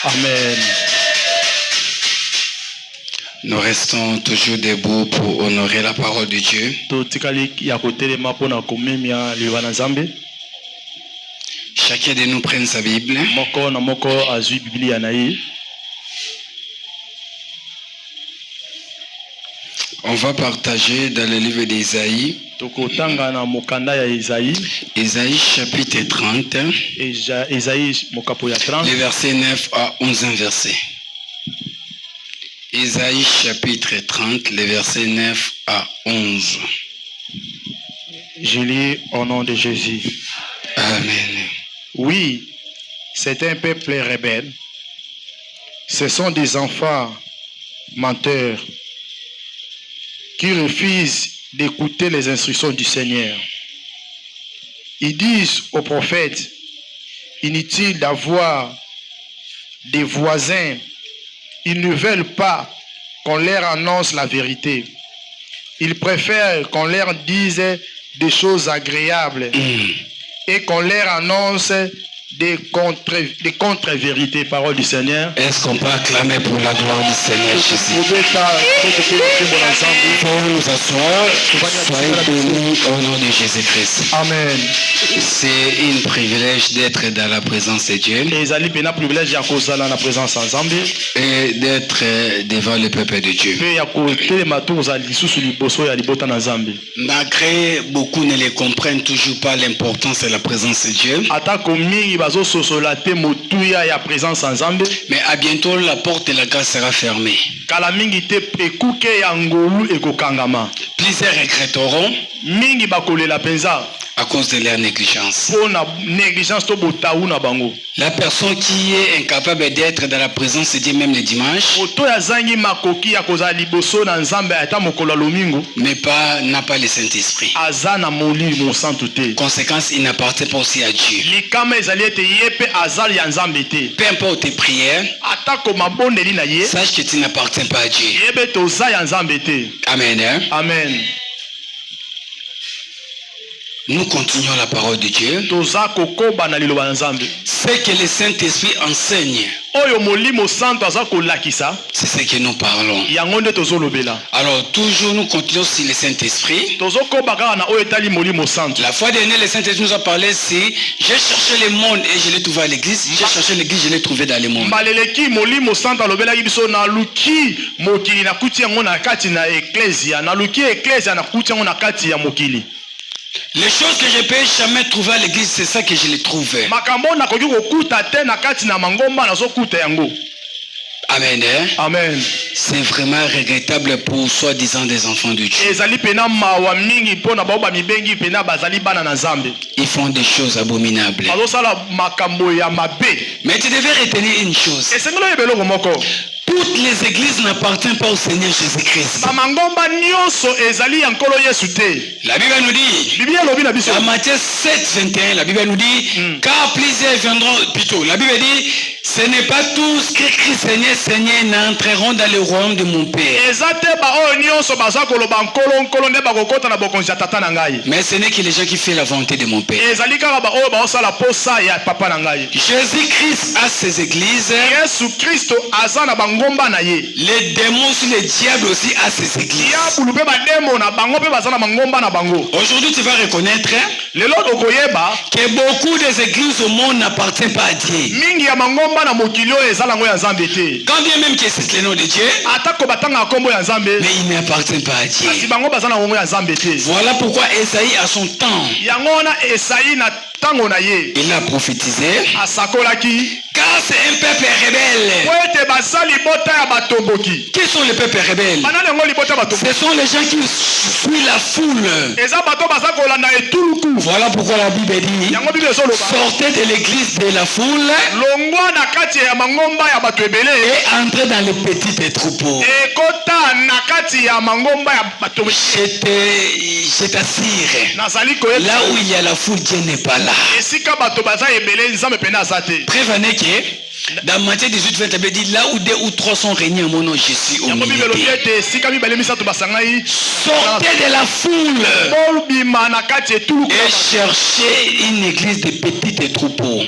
Amen. Nous restons toujours debout pour honorer la parole de Dieu. Chacun de nous prenne sa Bible. On va partager dans le livre d'Ésaïe. Ésaïe chapitre 30. Les versets 9 à 11 versets. Ésaïe chapitre 30, les versets 9 à 11. Je lis au nom de Jésus. Amen. Oui, c'est un peuple rebelle. Ce sont des enfants menteurs qui refusent d'écouter les instructions du Seigneur. Ils disent aux prophètes, inutile d'avoir des voisins. Ils ne veulent pas qu'on leur annonce la vérité. Ils préfèrent qu'on leur dise des choses agréables et qu'on leur annonce des contre-vérités. Parole du Seigneur. Est-ce qu'on peut acclamer pour la gloire du Seigneur Jésus? Pour nous asseoir, soyez bénis au nom de Jésus-Christ. Amen. C'est un privilège d'être dans la présence de Dieu et d'être devant le peuple de Dieu. Malgré beaucoup ne les comprennent toujours pas l'importance de la présence de Dieu. Mais à bientôt la porte de la grâce sera fermée. Plusieurs regretteront à cause de leur négligence. La personne qui est incapable d'être dans la présence de Dieu même le dimanche n'a pas le Saint-Esprit. Conséquence, il n'appartient pas aussi à Dieu. Peu importe tes prières, sache que tu n'appartiens pas à Dieu. Amen. Hein? Amen. Nous continuons la parole de Dieu. Ce que le Saint-Esprit enseigne, c'est ce que nous parlons. Alors toujours nous continuons sur le Saint-Esprit. La fois dernière, le Saint-Esprit nous a parlé si j'ai cherché le monde et je l'ai trouvé à l'église. J'ai cherché l'église, je l'ai trouvé dans le monde. Les choses que je ne peux jamais trouver à l'église, c'est ça que je les trouve. Amen. Hein? Amen. C'est vraiment regrettable pour soi-disant des enfants de Dieu. Ils font des choses abominables. Mais tu devais retenir une chose. Toutes les églises n'appartiennent pas au Seigneur Jésus-Christ. La Bible nous dit, dans Matthieu 7, 21, la Bible nous dit, car plusieurs viendront, plutôt, la Bible dit, ce n'est pas tous qui crient Seigneur, Seigneur, n'entreront dans le royaume de mon Père. Mais ce n'est que les gens qui font la volonté de mon Père. Jésus-Christ a ses églises. Les démons sur les diables aussi a ses églises. Aujourd'hui, tu vas reconnaître que beaucoup des églises au monde n'appartiennent pas à Dieu. Quand bien même qu'ils citent le nom de Dieu, mais ils n'appartiennent pas à Dieu. Voilà pourquoi Esaïe a son temps. Il a prophétisé. Car c'est un peuple rebelle. Qui sont les peuples rebelles? Ce sont les gens qui fuient la foule. Voilà pourquoi la Bible dit, sortez de l'église de la foule et entrez dans les petits troupeaux. Je t'assure, là où il y a la foule, Dieu n'est pas là. Prévenez que dans Matthieu 18, 20, il dit là où 2 ou 3 sont réunis en mon nom, je suis au milieu. Sortez de la foule et cherchez une église de petits troupeaux.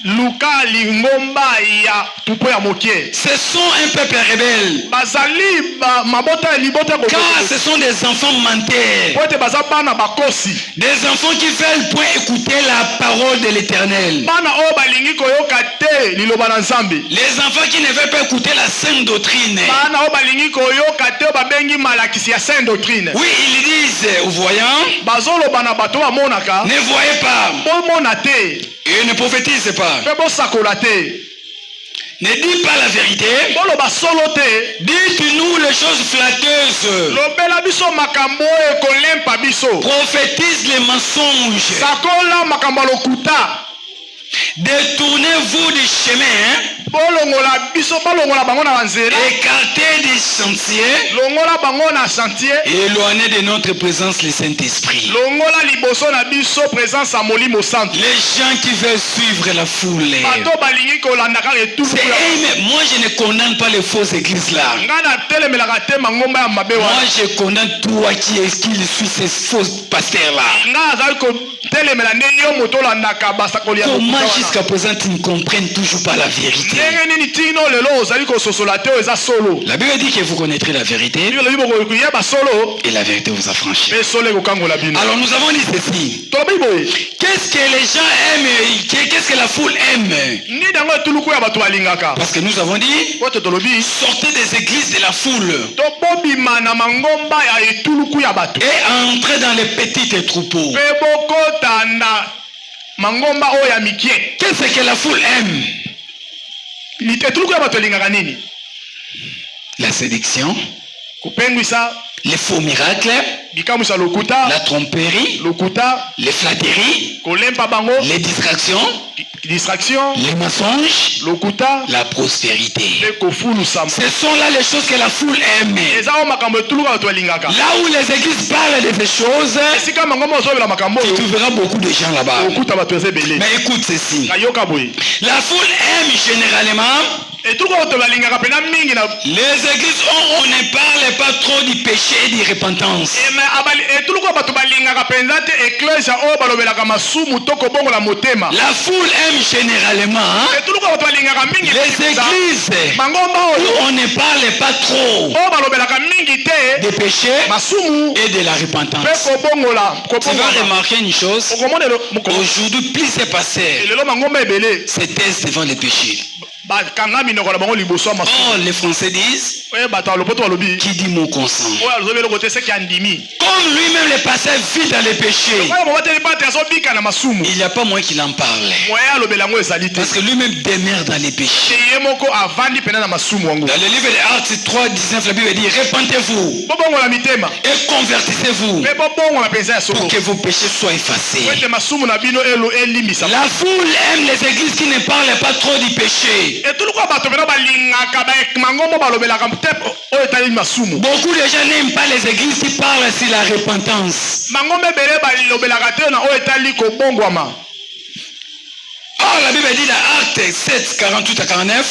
luka lingomba ya tupo ya mokie. Ce sont un peuple rebelle. Bazali mabota libota ko. Car ce sont des enfants menteurs. Pote bazaba na bakosi. Des enfants qui veulent point écouter la parole de l'Éternel. Bana o balingi ko yoka te liloba na Nzambe. Les enfants qui ne veulent pas écouter la sainte doctrine. Bana o balingi ko yoka te ba bengi malakisi ya sainte doctrine. Oui, ils disent aux voyants, bazolo bana bato ba monaka. ne voyez pas. Bo monate. Et ne prophétise pas. Ne dis pas la vérité. Dites-nous les choses flatteuses. Prophétise les mensonges. Détournez-vous du chemin. Écartez des sentiers. Éloignez de notre présence le Saint-Esprit. Les gens qui veulent suivre la foule. Moi je ne condamne pas les fausses églises là. Moi je condamne toi qui suis ces faux pasteurs là. Comment jusqu'à présent tu ne comprends toujours pas la vérité? La Bible dit que vous connaîtrez la vérité et la vérité vous affranchit. Alors nous avons dit ceci. Qu'est-ce que les gens aiment? Qu'est-ce que la foule aime? Parce que nous avons dit, sortez des églises de la foule et entrez dans les petites troupeaux. Qu'est-ce que la foule aime? La séduction, les faux miracles, la tromperie, les flatteries, les distractions, les mensonges, la prospérité. Ce sont là les choses que la foule aime. Là où les églises parlent de ces choses, tu trouveras beaucoup de gens là-bas. Mais écoute ceci. La foule aime généralement les églises où on ne parle pas trop du péché et de repentance. La foule aime généralement les églises où on ne parle pas trop des péchés et de la repentance. Tu vas remarquer une chose. Aujourd'hui, plusieurs pasteurs se taisent devant les péchés. Oh, les Français disent qui dit mon consent. Comme lui-même le passé vit dans les péchés, il n'y a pas moyen qu'il en parle. Parce que lui-même demeure dans les péchés. Dans le livre de Actes 3, 19, la Bible dit repentez-vous et convertissez-vous pour que vos péchés soient effacés. La foule aime les églises qui ne parlent pas trop du péché. Beaucoup de gens n'aiment pas les églises qui parlent sur la repentance. Or la Bible dit dans Actes 7, 48 à 49,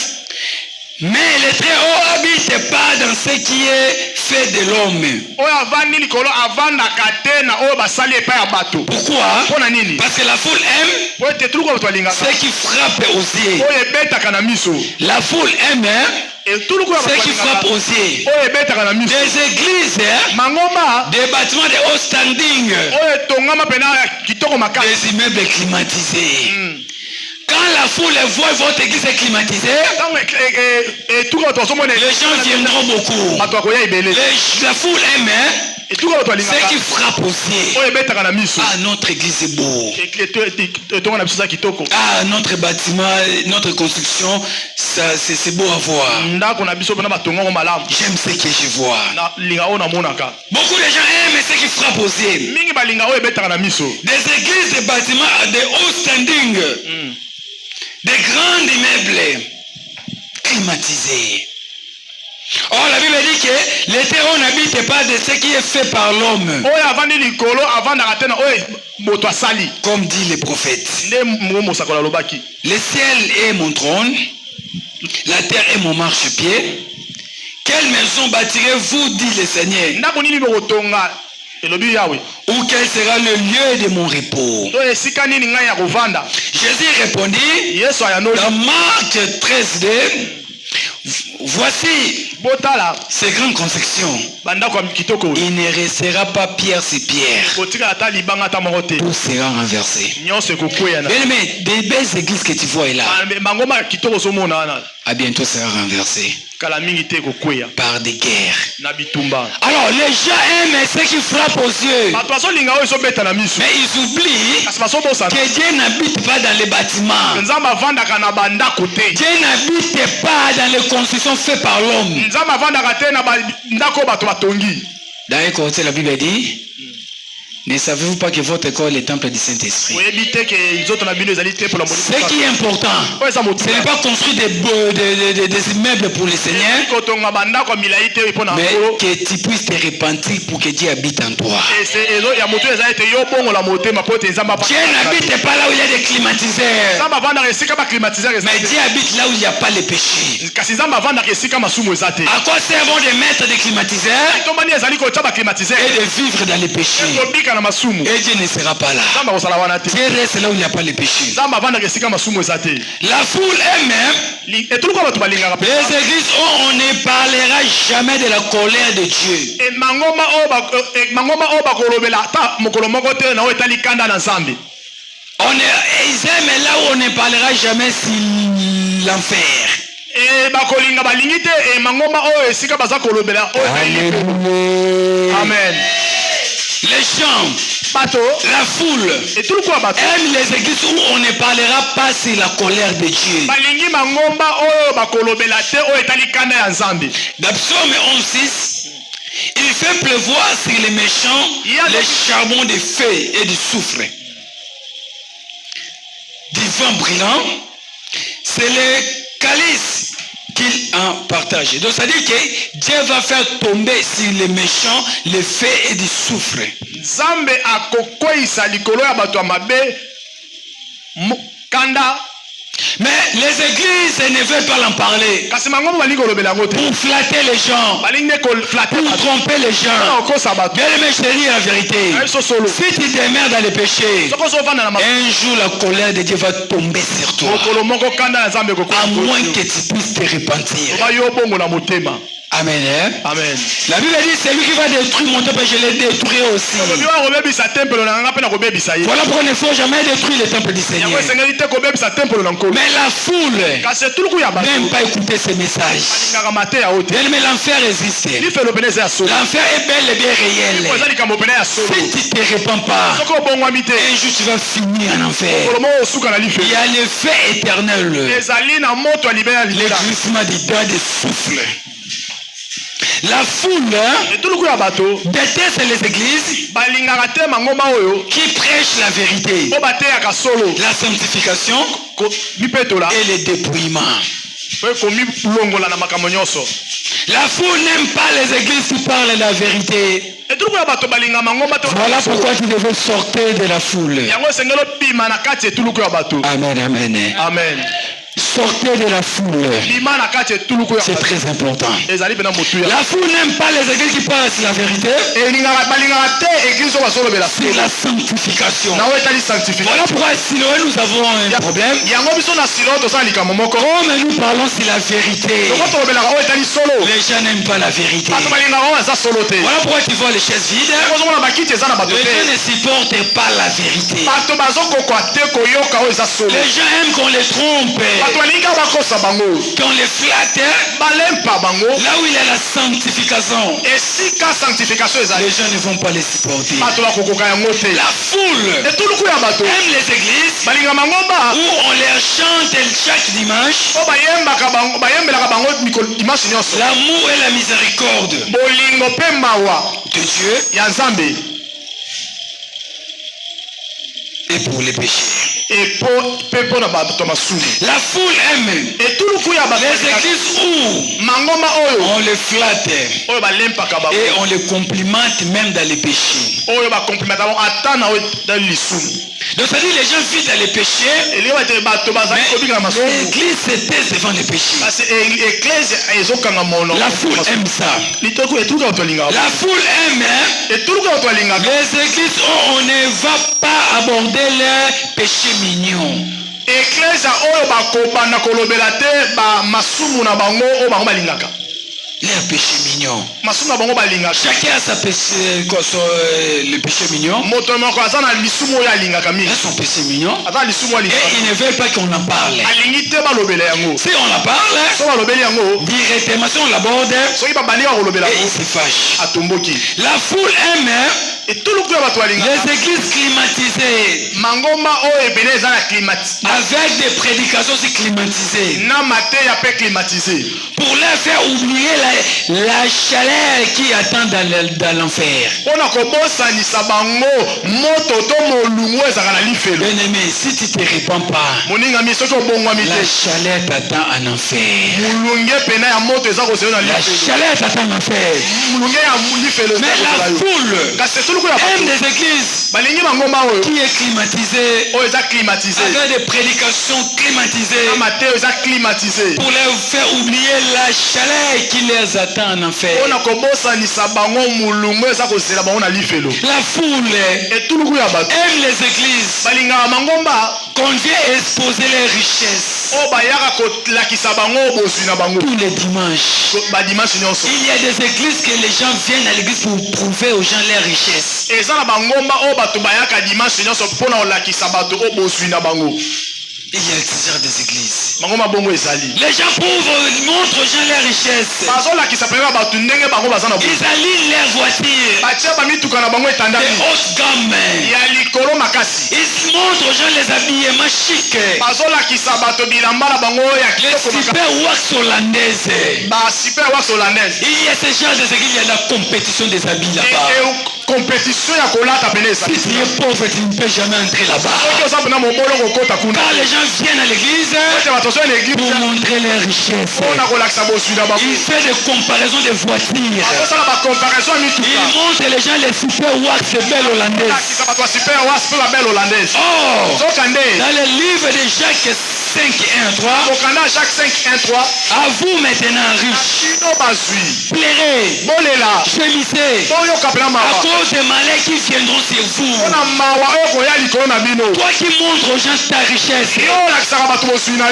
mais le Très-Haut habite pas dans ce qui est fait de l'homme. Pourquoi? Parce que la foule aime ce qui frappe aux yeux. La foule aime ce qui frappe aux yeux. Des églises, des bâtiments de haut standing, des immeubles climatisés. Quand la foule voit votre église climatisée, les gens viendront beaucoup. La foule aime ce qui frappe aux yeux. Ah, notre église est beau. Ah, notre bâtiment, notre construction, c'est beau à voir. J'aime ce que je vois. Beaucoup de gens aiment ce qui frappe aux yeux. Des églises, des bâtiments de haut standing, des grands immeubles climatisés. Or la Bible dit que l'Éternel n'habite pas de ce qui est fait par l'homme. Comme dit le prophète. Le ciel est mon trône, la terre est mon marchepied. Quelle maison bâtirez-vous, dit le Seigneur? Ou quel sera le lieu de mon repos? Jésus répondit dans Marc 13, voici ces grandes constructions. Il ne restera pas pierre sur pierre. Tout sera renversé. Mais des belles églises que tu vois là, à bientôt sera renversé par des guerres. Alors les gens aiment ce qui frappe aux yeux, mais ils oublient que Dieu n'habite pas dans les bâtiments. Dieu n'habite pas dans les constructions faites par l'homme. Dans un côté, la Bible dit, ne savez-vous pas que votre corps est le temple du Saint-Esprit? Ce qui est important, ce n'est pas construire des immeubles pour le Seigneur, mais que tu puisses te repentir pour que Dieu habite en toi. Dieu n'habite pas là où il y a des climatiseurs, mais Dieu habite là où il n'y a pas les péchés. À quoi servent de mettre des climatiseurs et de vivre dans les péchés? Et Dieu ne sera pas là. Dieu reste là où il n'y a pas les péchés. La foule elle-même, les églises où on ne parlera jamais de la colère de Dieu. Ils aiment là où on ne parlera jamais sur l'enfer. Amen. Les gens, la foule aiment les églises où on ne parlera pas sur la colère de Dieu. Dans Psaume 11:6, il fait pleuvoir sur les méchants les charbons de feu et du soufre. Du vent brillant, c'est le calice qu'il en partage. Donc ça dit que Dieu va faire tomber sur les méchants le feu et du soufre. Mais les églises ne veulent pas en parler pour flatter les gens, pour tromper les gens. Bien aimé, je te dis la vérité. Si tu demeures dans les péchés, un jour la colère de Dieu va tomber sur toi, à moins que tu puisses te repentir. Amen. Amen. La Bible dit c'est lui qui va détruire mon temple, je l'ai détruit aussi. Voilà pourquoi il ne faut jamais détruire le temple du Seigneur. Mais la foule n'aime pas écouter ces messages. Mais l'enfer existe. L'enfer est bel et bien réel. Si tu ne te répands pas, un jour tu vas finir en enfer. Il y a le feu éternel, le glissement des dents de souffle. La foule déteste les églises qui prêchent la vérité, la sanctification et le dépouillement. La foule n'aime pas les églises qui parlent la vérité. Voilà pourquoi tu devais sortir de la foule. Amen, amen. Amen. Sortez de la foule. C'est très important. La foule n'aime pas les églises qui parlent sur la vérité. C'est la sanctification. Voilà pourquoi si nous avons un problème. Comme nous parlons sur la vérité, les gens n'aiment pas la vérité. Voilà pourquoi tu vois les chaises vides. Les gens ne supportent pas la vérité. Les gens aiment qu'on les trompe, qu'on les flatte. Là où il y a la sanctification, les gens ne vont pas les supporter. La foule aime les églises où on les chante chaque dimanche l'amour et la miséricorde de Dieu et pour les péchés. La foule aime les églises où on les flatte et on les complimente même dans les péchés. Donc ça dit les gens vivent dans les péchés. Mais l'église se taise devant les péchés. La foule aime ça. La foule aime. Les églises où on ne va pas aborder les péchés mignons. Les péchés mignons. Chacun a sa péché, le péché mignon. Et son péché mignon. Et il ne veut pas qu'on en parle. Si on en parle, directement, si on l'aborde, et il se fâche. La foule aime les églises climatisées. Avec des prédications aussi climatisées. Pour leur faire oublier la chaleur qui attend dans l'enfer. Bien-aimé, si tu ne te répands pas, la chaleur t'attend en enfer. La chaleur t'attend en enfer. Mais la foule aime des églises qui est climatisée, avec des prédications climatisées, pour leur faire oublier la chaleur qui les attend en enfer. La foule aime les églises qu'on vient exposer les richesses tous les dimanches. Il y a des églises que les gens viennent à l'église pour prouver aux gens leurs richesses. Il y a ce genre des églises. Les gens montrent aux gens leurs richesses. Ils alignent leurs voitures de haute gamme. Ils montrent aux gens les habillements chics. Les super wax hollandaises. Il y a ce genre des églises. Il y a la compétition des habits là-bas. Si tu es pauvre, tu ne peux jamais entrer là-bas. Car les gens viennent à l'église pour montrer leurs richesses. Il fait des comparaisons de voitures. Il montre les gens les super wax belles hollandaises. Oh, dans le livre de Jacques 5:1-3, à vous maintenant riches, plairez, gémissez, à cause des malheurs qui viendront sur vous. Toi qui montres aux gens ta richesse, au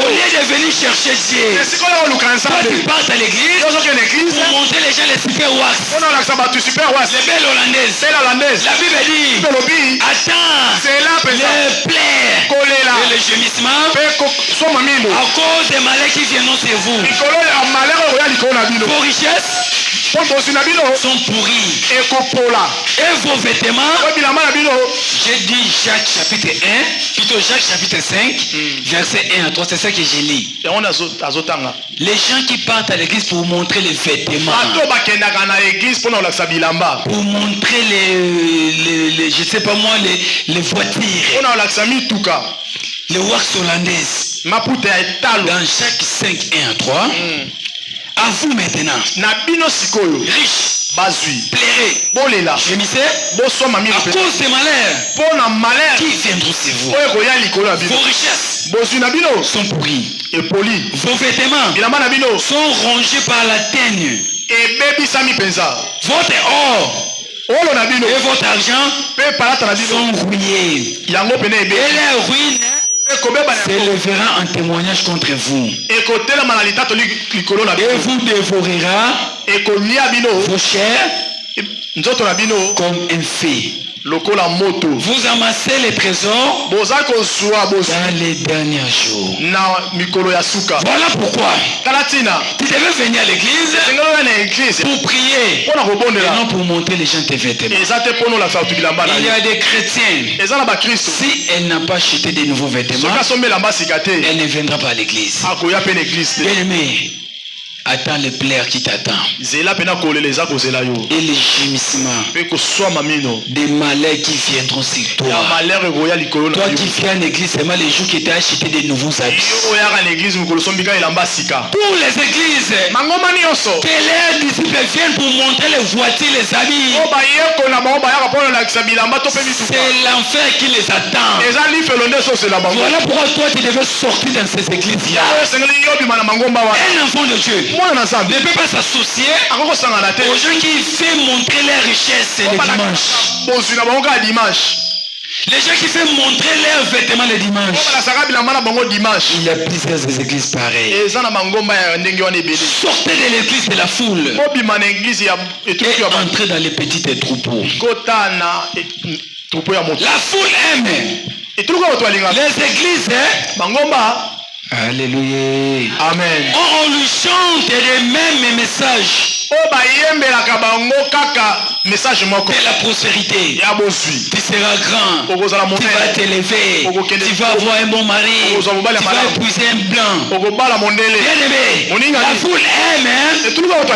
lieu de venir chercher Dieu, toi tu pars à l'église pour montrer les gens les super wax, les belles hollandaises. La Bible dit, attends les plaies et les gémissements à cause des malheurs qui viendront sur vous. Vos richesses sont pourris. Et vos vêtements, j'ai dit Jacques chapitre 1, plutôt Jacques chapitre 5, verset 1-3, c'est ça que j'ai lu. Les gens qui partent à l'église pour montrer les vêtements, pour montrer les je sais pas moi, les voitures, les wax hollandaises. Dans Jacques 5:1-3, à vous maintenant, riches, plairez, gémissez, à cause des malheurs qui viendront sur vous. Vos richesses sont pourries. Vos vêtements sont rongés par la teigne. Votre or et votre argent sont rouillés. Et les ruines s'élèvera en témoignage contre vous. Et vous dévorera vos chairs comme un fait. Vous amassez les trésors dans les derniers jours. Voilà pourquoi tu devais venir à l'église pour prier et non pour montrer les gens tes vêtements. Il y a des chrétiens, si elle n'a pas acheté de nouveaux vêtements, elle ne viendra pas à l'église. Bien aimé, Attends les pleurs qui t'attendent. Et les gémissements. Des malheurs qui viendront sur toi. Toi qui viens en église, c'est mal les jours qui t'ont acheté des nouveaux habits. Pour les églises, que leurs disciples viennent pour montrer les voitures, les habits. C'est l'enfer qui les attend. Voilà pourquoi toi tu devais sortir dans ces églises-là. Un enfant de Dieu ne peut pas s'associer aux gens qui font montrer leurs richesses le dimanche. Les gens qui font montrer leurs vêtements le dimanche. Il y a plusieurs églises pareilles. Sortez de l'église de la foule et entrez dans les petites troupeaux. La foule aime. Les églises Alléluia. Amen. On lui chante les mêmes messages. De la prospérité. Tu seras grand. Tu vas t'élever. Tu vas avoir un bon mari. Tu vas épouser un blanc. Bien-aimé, la foule aime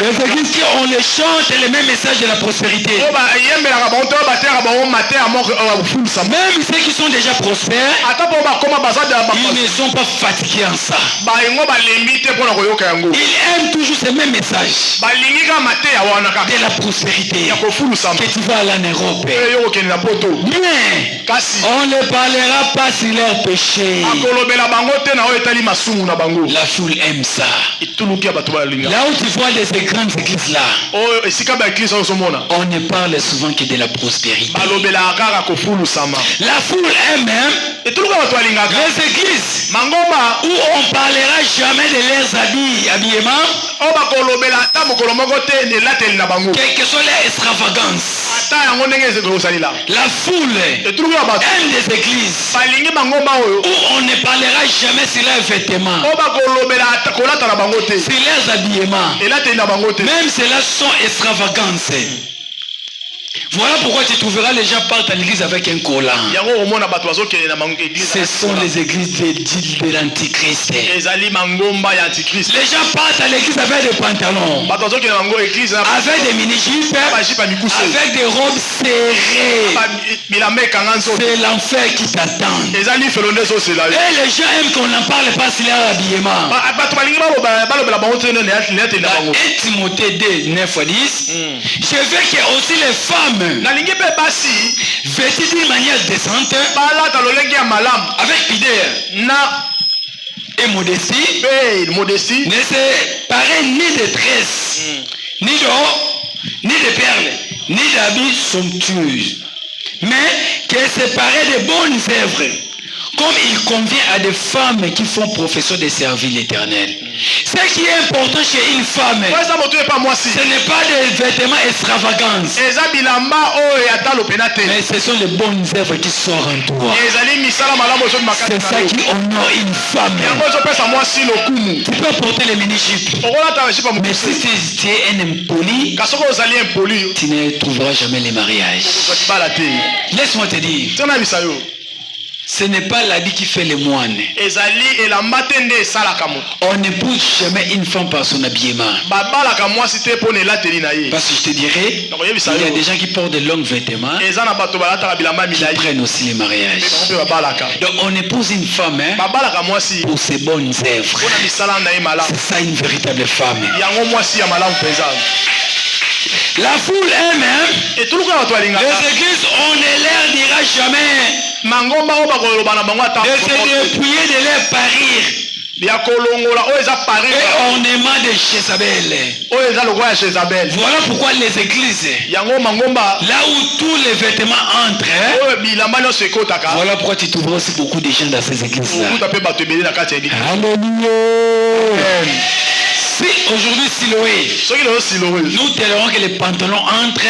les églises qui on les chante les mêmes messages de la prospérité. Même ceux qui sont déjà prospères, ils ne sont pas fatigués en ça. Ils aiment toujours ces mêmes messages de la prospérité. Que tu vas aller en Europe. Mais on ne parlera pas sur leurs péchés. La foule aime ça. Là où tu vois ces grandes églises là, on ne parle souvent que de la prospérité. La foule aime les églises où on parlera jamais de leurs habillements, quelle que soit leur extravagance. La foule aime des églises où on ne parlera jamais sur leurs vêtements, sur leurs habillements, même ceux-là sont extravagances. Voilà pourquoi tu trouveras les gens partent à l'église avec un collant. Ce sont les églises de l'Antichrist. Les gens partent à l'église avec des pantalons, avec des mini-jupes, avec des robes serrées. C'est l'enfer qui t'attend. Et les gens aiment qu'on n'en parle pas sur leur habillement. Dans 1 Timothée 2, 9 à 10, je veux que aussi les femmes vêtues d'une manière décente, avec pudeur et modestie, ne se paraît ni de tresses, ni d'or, ni de perles, ni d'habits somptueux, mais qu'elle se paraît de bonnes œuvres, comme il convient à des femmes qui font profession de servir l'Éternel. Ce qui est important chez une femme, ce n'est pas des vêtements extravagants, mais ce sont les bonnes œuvres qui sortent en toi. C'est ça qui honore une femme. Tu peux porter les mini-jupes, mais si tu es un impoli, tu ne trouveras jamais les mariages. Laisse-moi te dire, ce n'est pas l'habit qui fait le moine. On n'épouse jamais une femme par son habillement. Parce que je te dirais, il y a des gens qui portent de longs vêtements qui prennent aussi les mariages. Donc on épouse une femme pour ses bonnes œuvres. C'est ça une véritable femme. La foule aime, les églises, on ne leur dira jamais de se dépouiller de leur parure et ornement de Jézabel. Voilà pourquoi les églises, là où tous les vêtements entrent, voilà pourquoi tu trouveras aussi beaucoup de gens dans ces églises-là. Alléluia. Si aujourd'hui Siloé, nous tolérons que les pantalons entrent,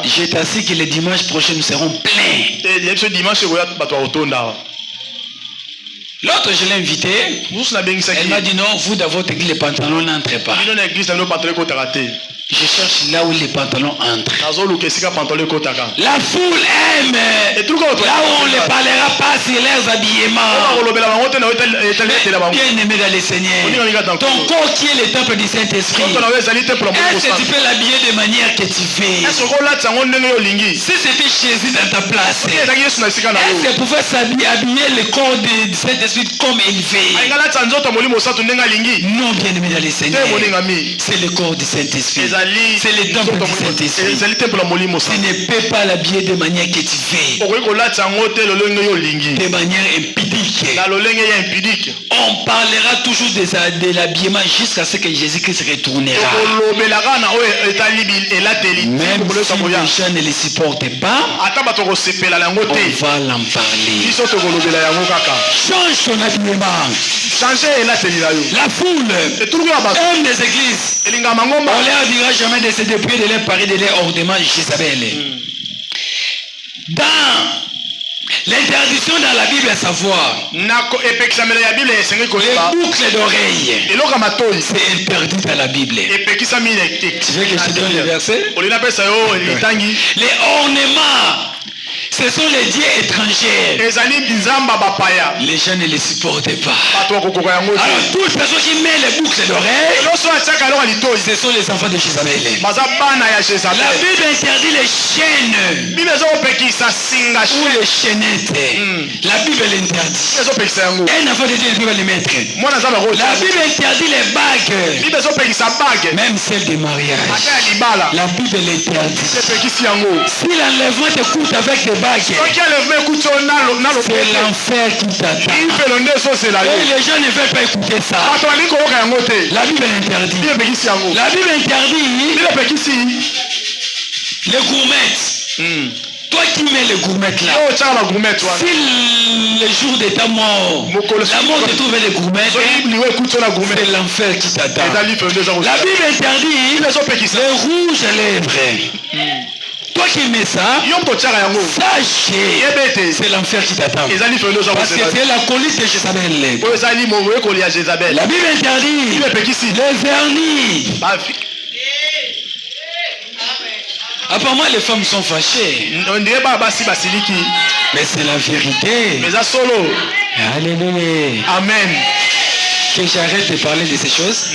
je t'assure que les dimanches prochains nous serons pleins. L'autre, je l'ai invité. Elle m'a dit non, vous dans votre église, les pantalons n'entrent pas. Je cherche là où les pantalons entrent. La foule aime là où on ne parlera pas sur leurs habillements. Bien aimé dans les Seigneurs, ton corps qui est le temple du Saint-Esprit, est-ce que tu peux l'habiller de manière que tu veux? Si c'était Jésus dans ta place, est-ce que tu pouvais habiller le corps du Saint-Esprit comme il veut? Non, bien aimé dans les Seigneurs, c'est le corps du Saint-Esprit. C'est le temple du Saint-Esprit. Tu ne peux pas l'habiller de manière que tu veux. De manière impudique. On parlera toujours de l'habillement jusqu'à ce que Jésus-Christ retournera. Même si les gens ne les supportent pas, on va l'en parler. Change ton habillement. La foule aime les églises. On ne leur dira jamais de se dépouiller de leur pari, de leur ornement Jézabel. Dans l'interdiction dans la Bible, à savoir les boucles d'oreilles, c'est interdit dans la Bible. Tu veux que je te donne le verset? Les ornements, ce sont les dieux étrangers. Les gens ne les supportent pas. Alors toutes les personnes qui mettent les boucles d'oreilles, ce sont les enfants de Jézabel. La Bible interdit les chaînes ou les chaînettes. La Bible l'interdit. Un enfant de Dieu ne peut pas les mettre. La Bible interdit les bagues, même celles de mariage. La Bible l'interdit. Si l'enlèvement te coûte avec des bagues, c'est l'enfer qui t'attend. Et les gens ne veulent pas écouter ça. La Bible l'interdit. La Bible interdit les gourmettes. Toi qui mets les gourmettes là, si le jour de ta mort, la mort te trouve les gourmettes, c'est l'enfer qui t'attend. La Bible interdit les rouges lèvres. Toi qui mets ça, sache c'est l'enfer qui t'attend. Parce que c'est la colite de Jézabel. La Bible interdit les vernis. Apparemment les femmes sont fâchées. Mais c'est la vérité. Alléluia. Amen. Que j'arrête de parler de ces choses.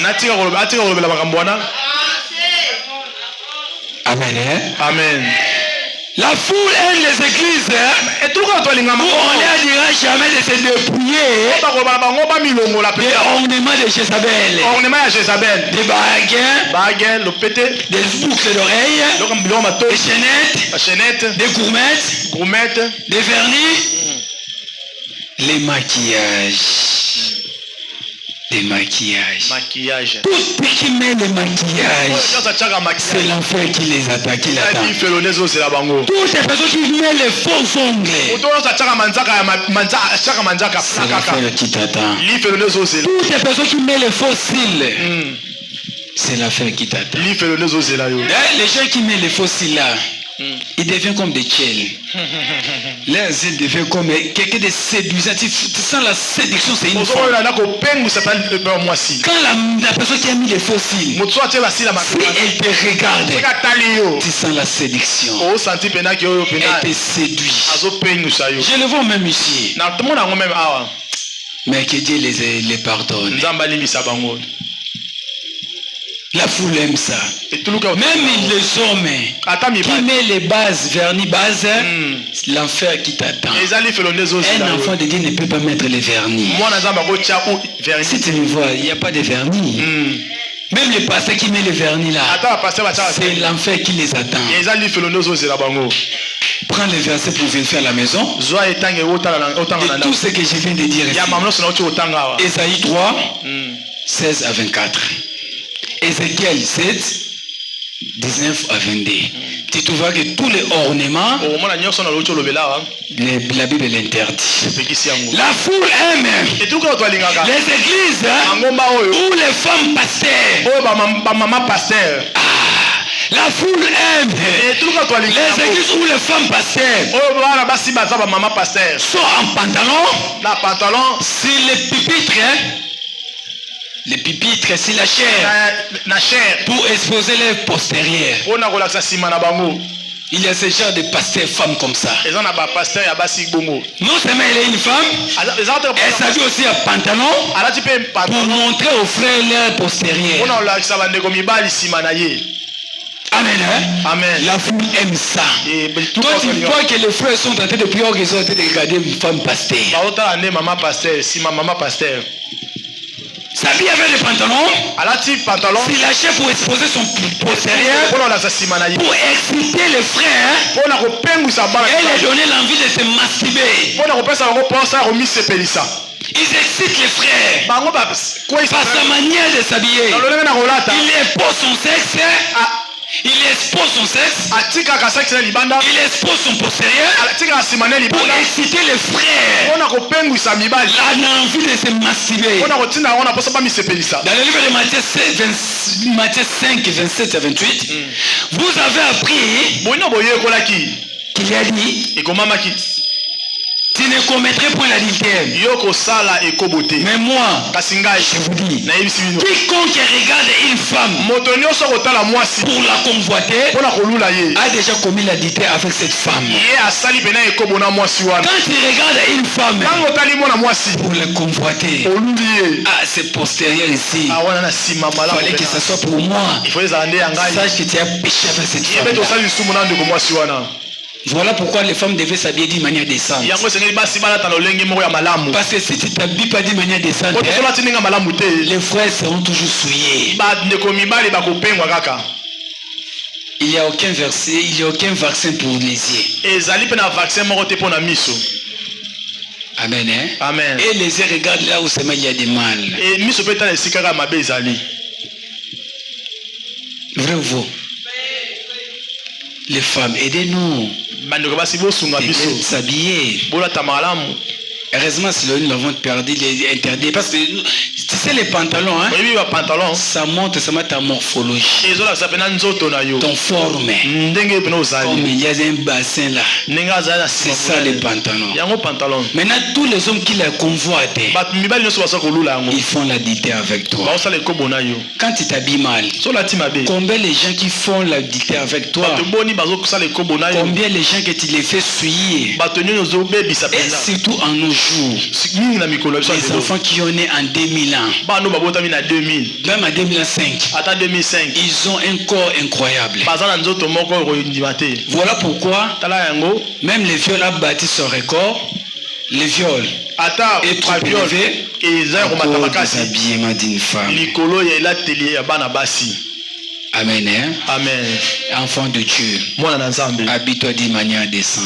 Amen. Amen. La foule aime les églises. On ne leur dira jamais de se dépouiller des ornements de Jézabel. Des bagues, des boucles d'oreilles, des chaînettes, des gourmettes, des vernis, les maquillages. Des maquillages. Tout ce qui met le maquillage, c'est l'enfer qui les attaque. Toutes les personnes qui mettent les faux ongles, c'est l'enfer qui t'attend. Toutes les personnes qui mettent les faux cils, c'est l'affaire qui t'attend. Les gens qui mettent les faux cils là, ils deviennent comme des tchèles. Leurs yeux deviennent comme quelqu'un de séduisant. Tu sens la séduction, c'est une femme. Quand la personne qui a mis les faux cils, si elle te regarde, tu sens la séduction. Elle te séduit. Je le vois même ici. Mais que Dieu les pardonne. La foule aime ça. Même les hommes qui mettent les bases, vernis bases, l'enfer qui t'attend. Un enfant de Dieu ne peut pas mettre les vernis. Si tu me vois, il n'y a pas de vernis. Même les pasteurs qui mettent les vernis là, c'est l'enfer qui les attend. Prends les versets pour vérifier à la maison. Et tout ce que je viens de dire ici. Ésaïe 3, 16 à 24. Ézéchiel 7, 19 à 22. Tu trouveras que tous les ornements, la Bible l'interdit. La foule aime les églises où les femmes pasteurs. La foule aime les églises où les femmes pasteurs sont en pantalon, sur les pupitres. les pupitres sur la chair pour exposer les postérieurs. Il y a ce genre de pasteurs femmes comme ça. Non seulement elle est une femme, elle s'habille aussi à pantalon pour montrer aux frères leurs postérieurs. Amen. Hein? Amen. La foule aime ça. Toi, tu vois que les frères sont en train de prier, ils sont en train de regarder une femme pasteur. S'habille avec des pantalons. Si la chef pour exposer son postérieur, pour exciter les frères, et leur donner l'envie de se masturber. Ils excitent les frères par sa manière de s'habiller. Il expose son sexe. Il expose son sexe. Il expose son postérieur pour exciter les frères. On a envie de se masturber. Dans le livre de Matthieu 5, 27 à 28, vous avez appris qu'il a dit: tu ne commettrais point l'adultère. Mais moi, je vous dis, quiconque regarde une femme pour la convoiter a déjà commis l'adultère avec cette femme. Quand tu regardes une femme pour la convoiter, c'est postérieur ici. Il fallait que ce soit pour moi. Sache que tu as péché avec cette femme. Voilà pourquoi les femmes devaient s'habiller d'une manière décente. Parce que si tu ne t'habilles pas d'une manière décente, les frères seront toujours souillés. Il n'y a aucun verset, il n'y a aucun vaccin pour les yeux. Amen. Hein? Amen. Et les yeux regardent là où seulement il y a du mal. Vrai ou faux? Les femmes, aidez-nous. S'habiller. Heureusement, si nous l'avons perdu, il est interdit. Parce que tu sais, les pantalons, hein, ça montre ta morphologie, ton forme. Comme il y a un bassin là, c'est ça les pantalons. Maintenant, tous les hommes qui les convoitent, ils font l'adultère avec toi. Quand tu t'habilles mal, combien les gens qui font l'adultère avec toi, combien les gens que tu les fais suyer, et surtout en nos jours, les enfants qui ont né en 2000 ans, même en 2005, ils ont un corps incroyable. Voilà pourquoi même les viols ont bâti son record. Les viols et trop élevés pour déshabillement d'une femme. Amen. Hein? Amen. Enfant de Dieu, habille-toi d'une manière décente.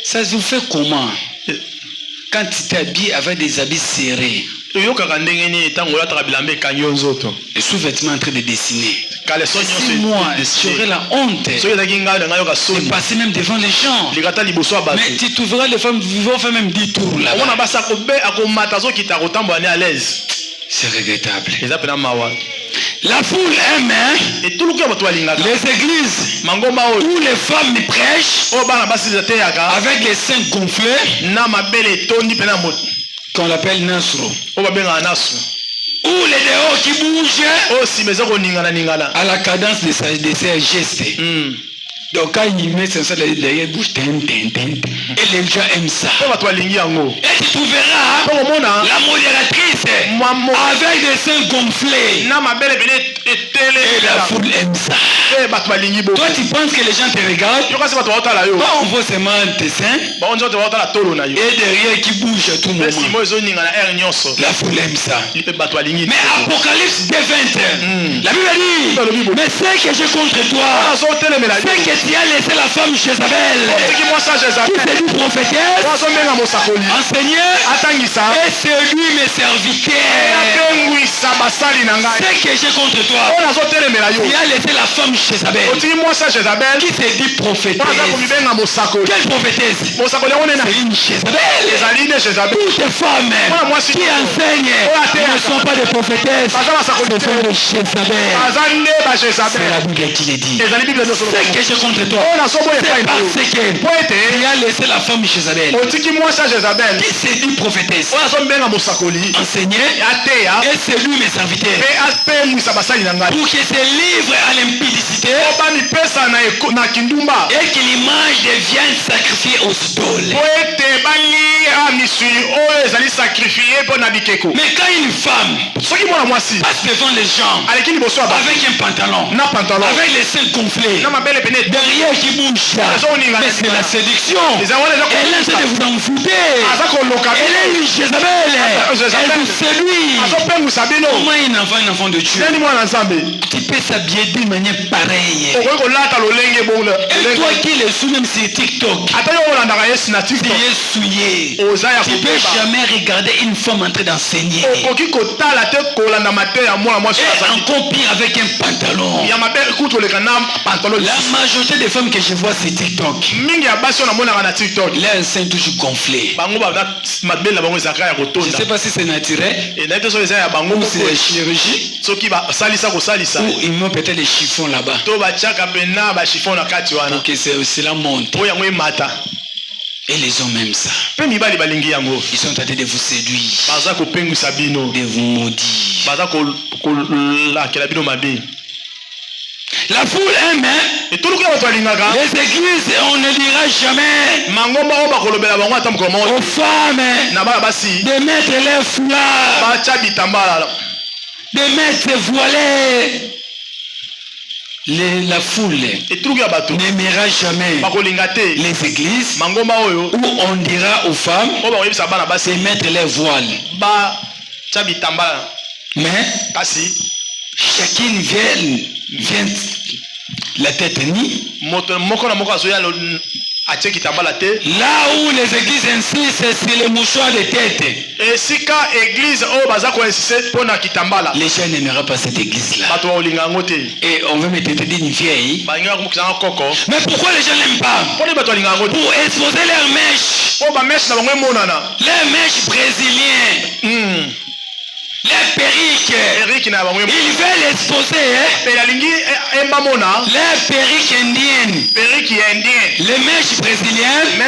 Ça se fait comment? Quand tu t'habilles avec des habits serrés, et sous-vêtements en train de dessiner. Si moi, j'aurais la honte de passer même devant les gens. Mais tu trouveras les femmes vont faire même 10 tours là. C'est regrettable. La foule aime, hein? Les églises où les femmes prêchent avec les seins gonflés qu'on appelle Nasro. Ou les dehors qui bougent à la cadence de ses gestes. Donc quand il met ça derrière bouche, et les gens aiment ça. Et tu trouveras la modératrice avec des seins gonflés. Et la foule aime ça. Toi tu penses que les gens te regardent? On voit seulement tes seins et derrière qui bouge à tout moment. La foule aime ça. Mais Apocalypse 2:20, la Bible dit, mais ce que j'ai contre toi, c'est que tu as laissé la femme Jézabel, qui s'est dit prophétesse, enseigneur, et séduit mes serviteurs. Ce que j'ai contre toi, tu as laissé la femme Jézabel, qui s'est dit prophétesse. Quelle prophétesse? C'est une Jézabel. Toutes les femmes qui enseignent ne sont pas des prophétesses, ce sont des Jézabel. C'est la Bible qui les dit. Ce que j'ai contre contre toi. C'est parce que tu as laissé la femme Jézabel, qui s'est dit prophétesse, enseigner, et c'est lui mes serviteurs, pour que se livre à l'impudicité et que l'image de viande sacrifiée aux idoles. Mais quand une femme passe devant les gens avec un pantalon, avec les seins gonflés, derrière qui bouge, mais c'est la séduction. Elle est en train de vous envoûter. Elle est une Jézabel. Elle vous séduit. Comment un enfant de Dieu, tu peux s'habiller d'une manière pareille? Et toi qui le suis même sur TikTok, tu es souillé. Tu ne peux jamais regarder une femme en train d'enseigner. Et encore pire avec un pantalon. La majorité des femmes que je vois sur TikTok, leurs seins toujours gonflés. Je ne sais pas si c'est naturel ou c'est la chirurgie, ou ils mettent peut-être les chiffons là-bas pour que cela monte. Et les hommes aiment ça. Ils sont en train de vous séduire, de vous maudire. La foule aime, les églises, on ne dira jamais aux femmes de mettre les foulards, de mettre voilés. La foule n'aimera jamais les églises où on dira aux femmes de mettre les voiles. Mais chacune vient la tête nue. Là où les églises insistent, c'est le mouchoir de tête. Les gens n'aimeront pas cette église-là. Et on veut me traiter d'une vieille. Mais pourquoi les gens n'aiment pas? Pour exposer leurs mèches. Les mèches brésiliennes. Les perruques, ils veulent exposer les perruques indiennes, les mèches brésiliennes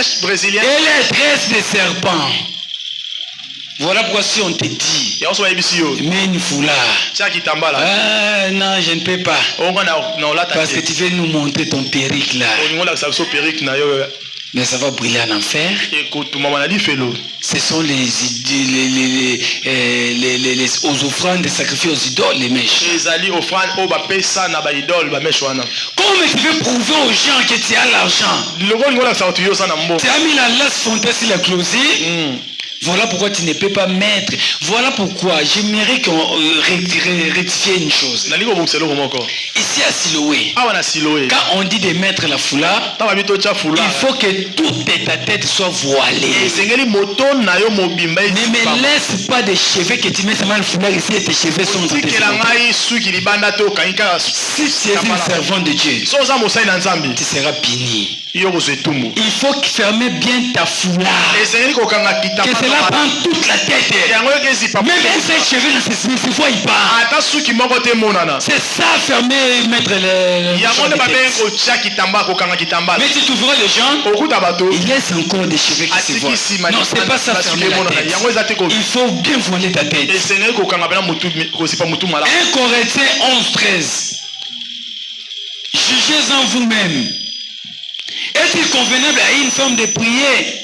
et les tresses de serpents. Voilà pourquoi si on te dit, mets une foulard, non, je ne peux pas, parce que tu veux nous montrer ton perruque là. Mais ça va brûler en enfer. Ce sont aux offrandes sacrifiées aux idoles, les mèches. Comme tu veux prouver aux gens que tu as l'argent, tu as mis la laisse fontaine sur la clôture. Voilà pourquoi tu ne peux pas mettre. Voilà pourquoi j'aimerais qu'on rectifie une chose. Ici à Siloé, quand on dit de mettre la foulard, il faut que toute ta tête soit voilée. Ne me laisse pas de cheveux que tu mets seulement le foulard ici et tes cheveux sont dans tes cheveux. Si tu es une servante de Dieu, tu seras puni. Il faut fermer bien ta foulard. Que cela prend toute la tête. Même ces cheveux ne se voient pas. C'est ça, fermer, mettre le. Mais tu trouveras les gens, il laisse encore des cheveux qui se voient. Non, c'est pas ça, fermer la tête. Il faut bien voiler ta tête. 1 Corinthiens 11:13. Jugez-en vous-même. Est-il convenable à une femme de prier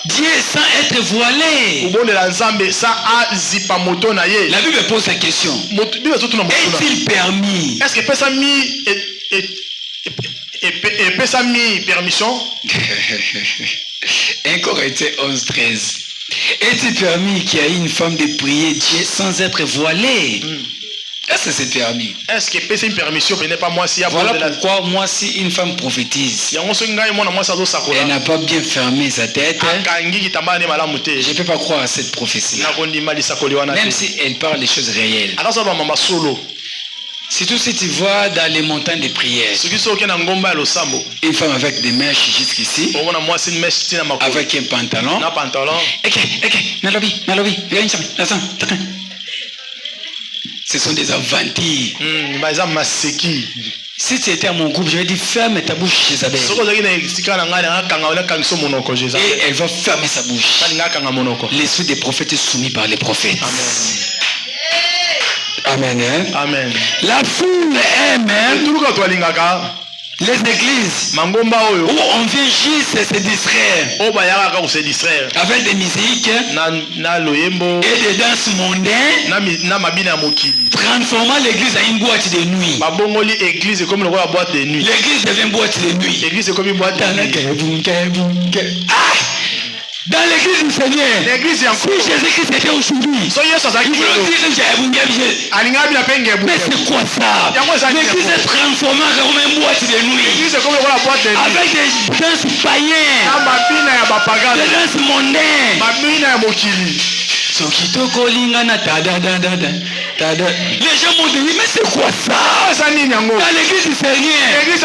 Dieu sans être voilé? La Bible pose la question. Est-il permis? Est-ce que permission? 1 Corinthiens 11:13. Est-il permis qu'il y ait une femme de prier Dieu sans être voilée? Est-ce que c'est permis? Est-ce que c'est une permission? Voilà pourquoi moi si une femme prophétise, elle n'a pas bien fermé sa tête, je ne peux pas croire à cette prophétie. Même si elle parle des choses réelles. Surtout si tu vois dans les montagnes de prière, une femme avec des mèches jusqu'ici, avec un pantalon, ce sont des aventures. Si tu étais à mon groupe, je vais dire ferme ta bouche, Jézabel. Et elle va fermer sa bouche. L'esprit des prophètes est soumis par les prophètes. Amen. Amen. La foule aime les églises où on vient juste se distraire avec des musiques et des danses mondaines, transformant l'église en une boîte de nuit. L'église devient boîte de nuit. Dans l'église du Seigneur, si Jésus-Christ était aujourd'hui, il voulait dire mais c'est quoi ça? L'église est transformée comme une boîte de nuit avec des danses païennes, des danses mondaines. Les gens m'ont dit mais c'est quoi ça? Dans l'église du Seigneur, tu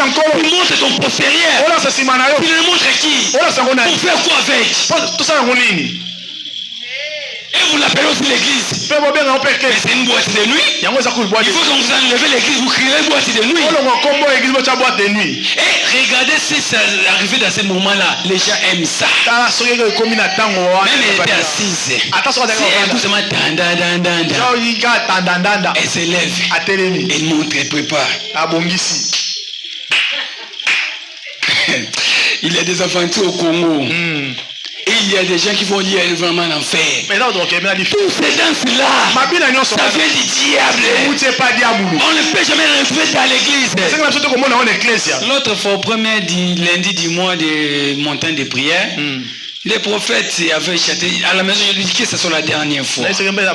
montres ton postérieur. Tu le montres qui? Pour faire quoi avec? Et vous l'appelez aussi l'église. Mais c'est une boîte de nuit. Il faut que vous enlevez l'église, vous créez une boîte de nuit. Et regardez si ça arrive dans ce moment-là. Les gens aiment ça. Même elle était assise. Si elle vous demande elle s'élève. Elle montre, elle prépare. Il y a des aventures au Congo. Et il y a des gens qui vont lire vraiment l'enfer. Tous ces danses-là, ça vient du diable. On ne peut jamais les retrouver dans l'église. L'autre fois, au premier lundi du mois de montagne de prière, les prophètes avaient chanté à la maison. Je lui dis que ce soit la dernière fois. Les chansons, mais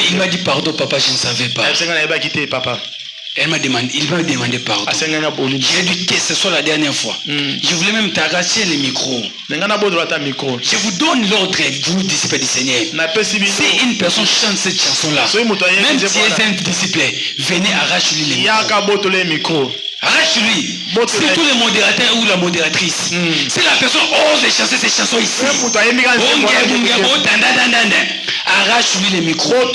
il m'a dit pardon, papa, je ne savais pas. Il m'a demandé pardon. J'ai dit que ce soit la dernière fois. Je voulais même t'arracher les micros. Je vous donne l'ordre, vous, disciples du Seigneur. Si une personne chante cette chanson-là, même si c'est un disciple, venez arracher-lui les micros. Arrache-lui. Surtout le modérateur ou la modératrice. Si la personne ose chanter ces chansons ici, arrache-lui les micros.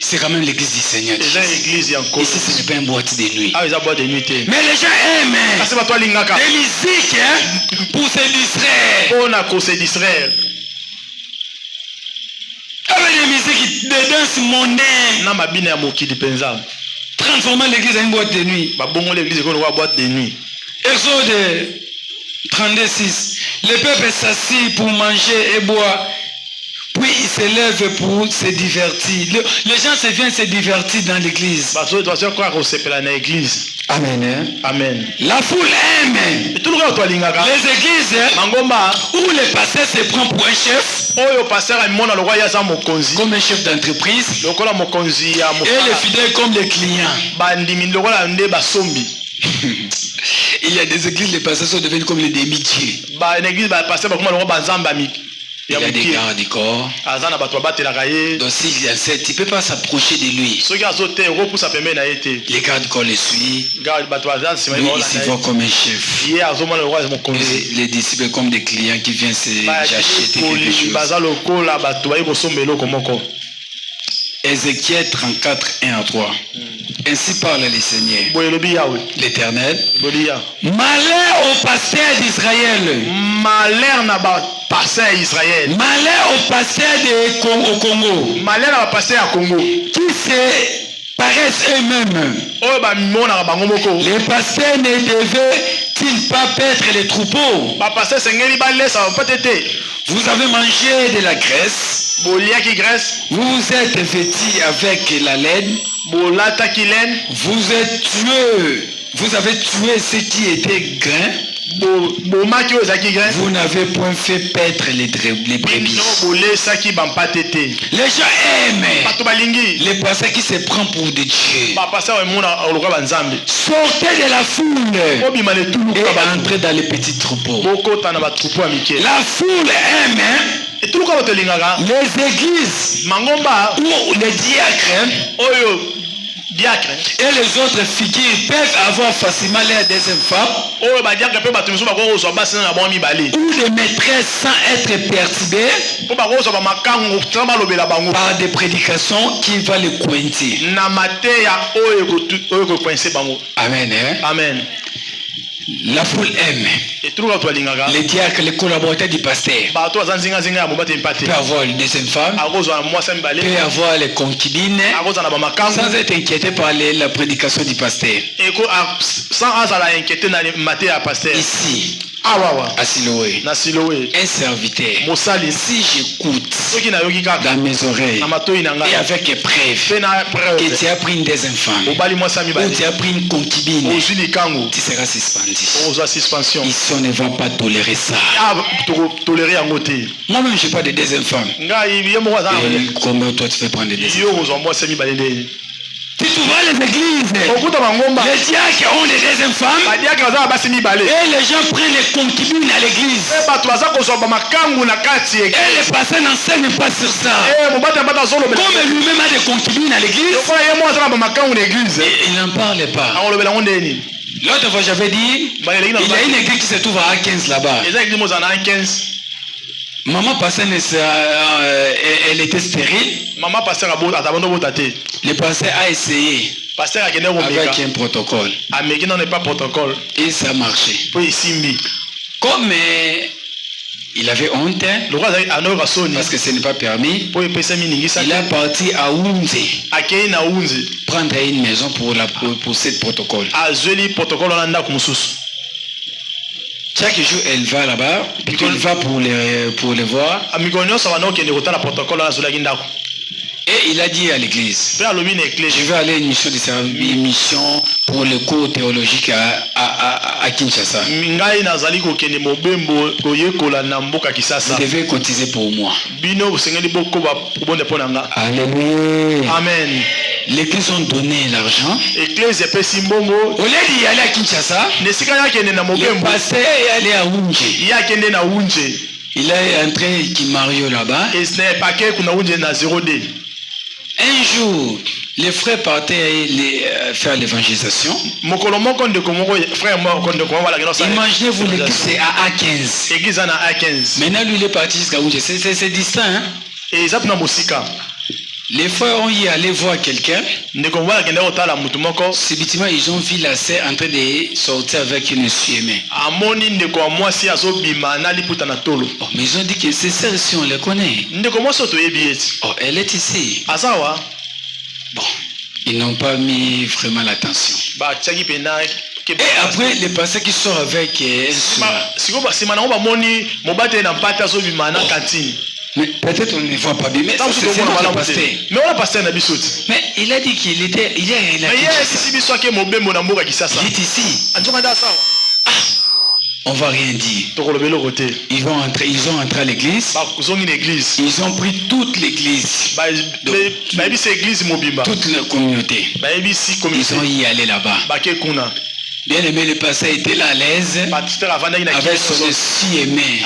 C'est quand même l'église du Seigneur. Ici, ce n'est pas une boîte de nuit. Mais les gens aiment les musiques pour se distraire. Avec les musiques de danse mondaine. Transformant l'église en une boîte de nuit. Exode 32:6. Le peuple s'assit pour manger et boire. Puis il se lève pour se divertir. Les gens se viennent se divertir dans l'église. Amen. Amen. La foule aime les églises où le pasteur se prend pour un chef, comme un chef d'entreprise, et les fidèles comme les clients. Il y a des églises, les pasteurs sont devenus comme les demi-dieux. Il y a des gardes du corps. Donc s'il y a 7, il ne peut pas s'approcher de lui. Les gardes du corps le suivent. Lui, il se voit comme un chef. Et les disciples comme des clients qui viennent s'acheter quelque chose. Ézéchiel 34, 1-3. Ainsi parle le Seigneur, l'Éternel. Malheur au pasteur d'Israël. Malheur au pasteur au Congo. Qui se paraissent eux-mêmes. Les pasteurs ne devaient-ils pas paître les troupeaux? Vous avez mangé de la graisse. Vous vous êtes vêtis avec la laine. Vous avez tué ce qui était grain. Vous n'avez point fait paître les brebis. Les gens aiment les pasteurs qui se prennent pour des dieux. Sortez de la foule et entrez dans les petits troupeaux. La foule aime les églises où les diacres Diacre. Et les autres figures peuvent avoir facilement leur deuxième femme. Oh, bah diacre peut battre muso bako so ba sena bon mi balé. Ou des maîtresses sans être perturbées Po bako so ba makango tramba lobela bango. Par des prédications qui va les coincer. Na mateya oyo ko coincer bango. Amen. Hein? Amen. La foule aime. Les diacres, les collaborateurs du pasteur. Peut avoir une deuxième femme. Peut avoir les concubines. Sans être inquiété par la prédication du pasteur. Ici. À Siloé, un serviteur, si j'écoute dans mes oreilles et avec épreuve que tu as pris une deuxième femme ou tu as pris une concubine, tu seras suspendu. Ici on ne va pas tolérer ça. Moi-même je n'ai pas de deuxième femme. Et comment toi tu fais prendre des deuxième femmes? Si tu vois les églises, les diacres ont des deuxième femmes et les gens prennent les concubines à l'église. Et les pasteurs n'enseignent pas sur ça. Comme lui-même a des concubines à l'église, il n'en parle pas. L'autre fois j'avais dit, il y a une église qui se trouve à A15 là-bas. Maman pasteur, elle était stérile. Le pasteur a essayé avec un protocole. Et ça a marché. Comme il avait honte, parce que ce n'est pas permis, il a parti à Ounze prendre une maison pour ce protocole. Chaque jour, elle va là-bas, puis elle va pour les voir. Et il a dit à l'église, je vais aller à une mission de service, une mission pour le cours théologique à Kinshasa. Vous devez cotiser pour moi. Alléluia. Amen. L'église ont donné l'argent. Au lieu d'y aller à Kinshasa, le pasteur est allé à Ounze. Il est entré qui Mario là-bas. Un jour, les frères partaient faire l'évangélisation. Imaginez-vous, l'église c'est à A15. Maintenant, lui, il est parti jusqu'à Ounze. C'est distinct. Hein? Les frères ont y allé voir quelqu'un. Subitement, ils ont vu la sœur en train de sortir avec une suémée. Oh, mais ils ont dit que ces sœurs, si on les connaît. Oh, elle est ici. Bon, ils n'ont pas mis vraiment l'attention. Et après, les pasteurs qui sortent avec mais peut-être on ne voit pas bien. Mais c'est notre pasteur. Mais il a dit qu'il était. Il est ici. On va rien dire. Ils ont entré à l'église. Ils ont pris toute l'église. Toute la communauté. Ils ont y allé là-bas. Bien aimé, le pasteur était là à l'aise. Avec son si aimé.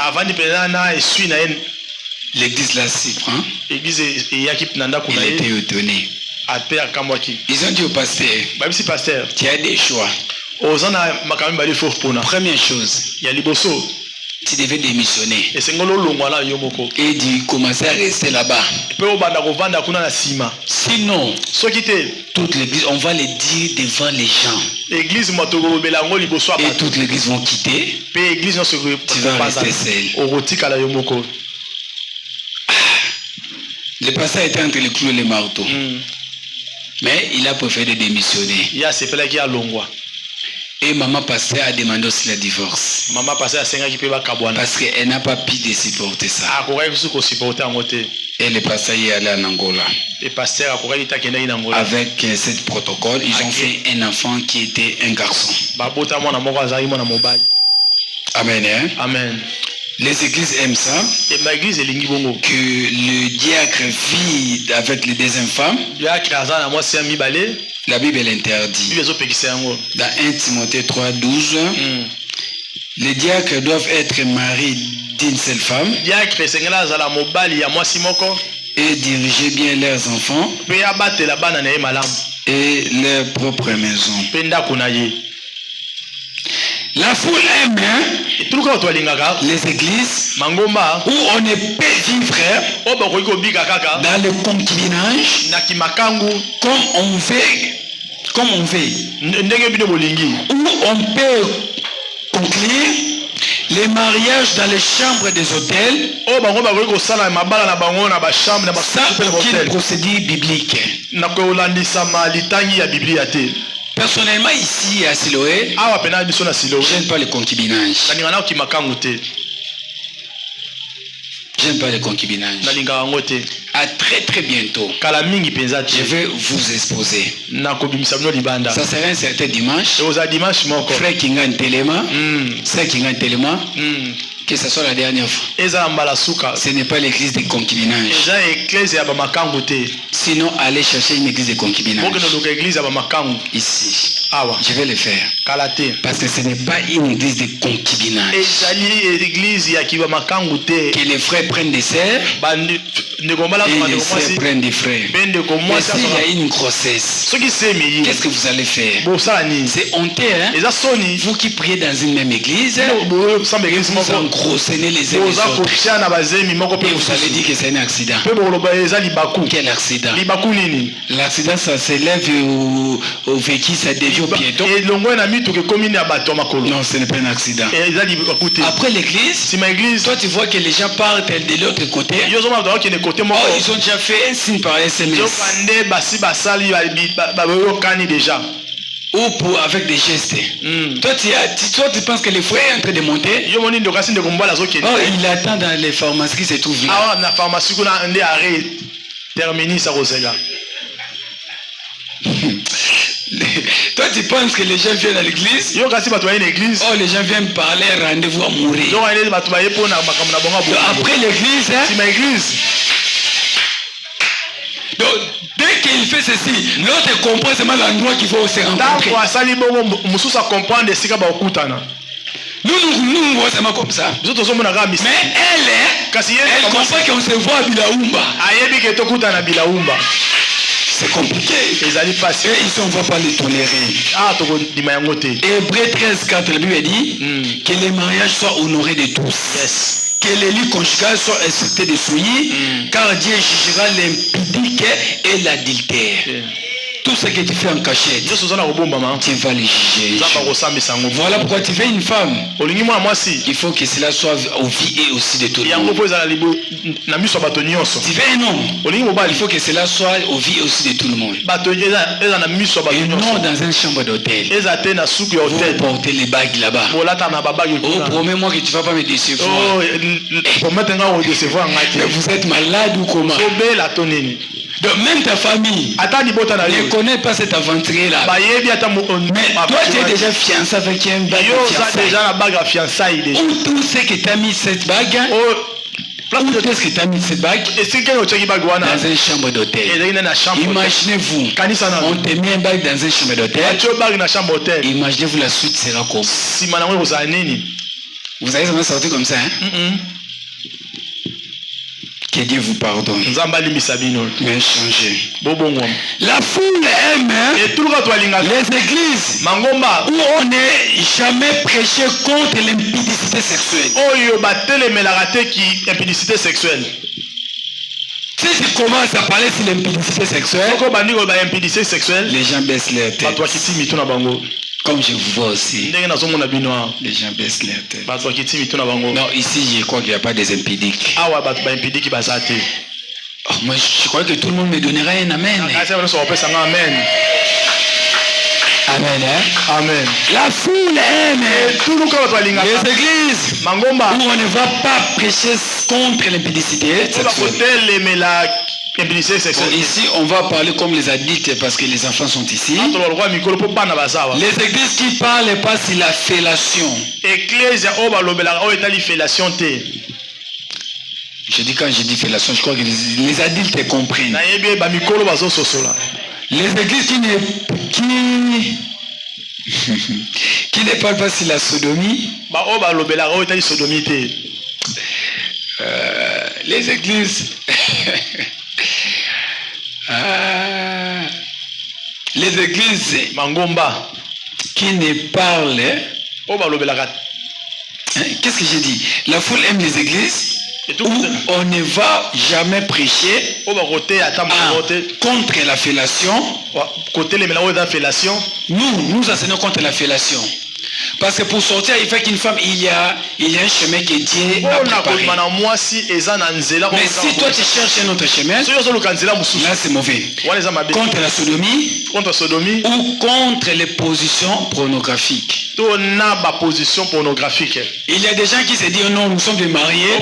L'église là s'y prend. Il était étonné. Ils ont dit au pasteur, tu as des choix. Première chose, tu devais démissionner et tu commencer à rester là-bas. Sinon, toute l'église, on va le dire devant les gens. Et toute l'église vont quitter. Tu vas rester seul. Le pasteur était entre le clou et le marteau. Mais il a préféré démissionner. Et maman pasteur a demandé aussi le divorce. Parce qu'elle n'a pas pu de supporter ça. Et le pasteur est allé en Angola. Avec ce protocole, ils ont fait un enfant qui était un garçon. Amen. Hein? Amen. Les églises aiment ça. Que le diacre vit avec les deuxième femmes. La Bible l'interdit. Dans 1 Timothée 3:12, les diacres doivent être mariés d'une seule femme et diriger bien leurs enfants et leur propre maison. La foule aime les églises où on ne peut vivre dans le concubinage comme on veut. Où on peut conclure les mariages dans les chambres des hôtels sans aucune procédure biblique. Personnellement, ici à Siloé, j'aime pas le concubinage. J'aime pas le concubinage. À très très bientôt, je vais vous exposer. Ça sera un certain dimanche. Frère Kingan Telema, Frère Kingan Telema, que ce soit la dernière fois. Ce n'est pas l'église de concubinage. Sinon, allez chercher une église de concubinage. Ici. Je vais le faire. Parce que ce n'est pas une église de concubinage. Que les frères prennent des sœurs et les sœurs prennent des frères. Mais s'il y a une grossesse, qu'est-ce que vous allez faire? C'est honteux, hein? Vous qui priez dans une même église, vous engrossez les uns les autres. Et vous allez dire que c'est un accident. Quel accident? L'accident, ça s'élève au vécu, ça devient au piéton. Non, ce n'est pas un accident. Après l'église, toi tu vois que les gens partent de l'autre côté. Ils ont déjà fait un signe par SMS. Ou avec des gestes. Toi, tu penses que le frère est en train de monter. Il attend dans les pharmacies qui se trouvent là. Toi, tu penses que les gens viennent à l'église? Oh, les gens viennent parler, rendez-vous à mourir. Après l'église, donc, dès qu'il fait ceci, l'autre comprend seulement l'endroit qu'il faut se rencontrer. Nous voyons seulement comme ça. Mais elle comprend qu'on se voit à Bilaoumba. C'est compliqué. Et ici, on ne va pas les tolérer. Hébreux 13:4, la Bible dit que les mariages soient honorés de tous. Que les lits conjugales soient acceptés de souiller, car Dieu jugera l'impudique et l'adultère. Tout ce que tu fais en cachette, tu vas le juger. Voilà pourquoi tu veux une femme. Il faut que cela soit au vie et aussi de tout le monde. Tu veux un homme. Il faut que cela soit au vie et aussi de tout le monde. Et non dans une chambre d'hôtel. Vous portez les bagues là-bas. Oh, promets-moi que tu ne vas pas me décevoir. Vous êtes malade ou comment? Donc même ta famille ne connaît pas cet aventurier-là. Mais toi tu es déjà fiancé avec un bague de fiançailles. Où tout ce que tu as mis cette bague? Où est-ce que tu as mis cette bague? Dans une chambre d'hôtel. Imaginez-vous, on te met un bague dans une chambre d'hôtel. Imaginez-vous la suite sera comme. Vous allez jamais sortir comme ça, hein? Que Dieu vous pardonne. Mais changez. La foule aime les églises où on n'est jamais prêché contre l'impudicité sexuelle. Si tu commences à parler sur l'impudicité sexuelle, les gens baissent leur tête. Comme je vous vois aussi, les gens baissent leur tête. Non, ici, je crois qu'il n'y a pas des impudiques. Oh, moi, je crois que tout le monde me donnera un amen. Amen, hein? Amen. La foule aime les églises où on ne va pas prêcher contre l'impudicité sexuelle. Bon, ici, on va parler comme les adultes parce que les enfants sont ici. Les églises qui ne parlent pas sur la fellation. Je dis quand je dis fellation, je crois que les adultes comprennent. Les églises qui ne parlent pas sur la sodomie. Les églises. Les les églises Mangomba qui ne parlent. Qu'est-ce que j'ai dit? La foule aime les églises où on ne va jamais prêcher contre la fellation. Nous enseignons contre la fellation. Parce que pour sortir, il fait qu'une femme, il y a un chemin que Dieu a préparé. Mais si toi tu cherches un autre chemin, là c'est mauvais. Contre la sodomie ou contre les positions pornographiques. Il y a des gens qui se disent oh non, nous sommes des mariés.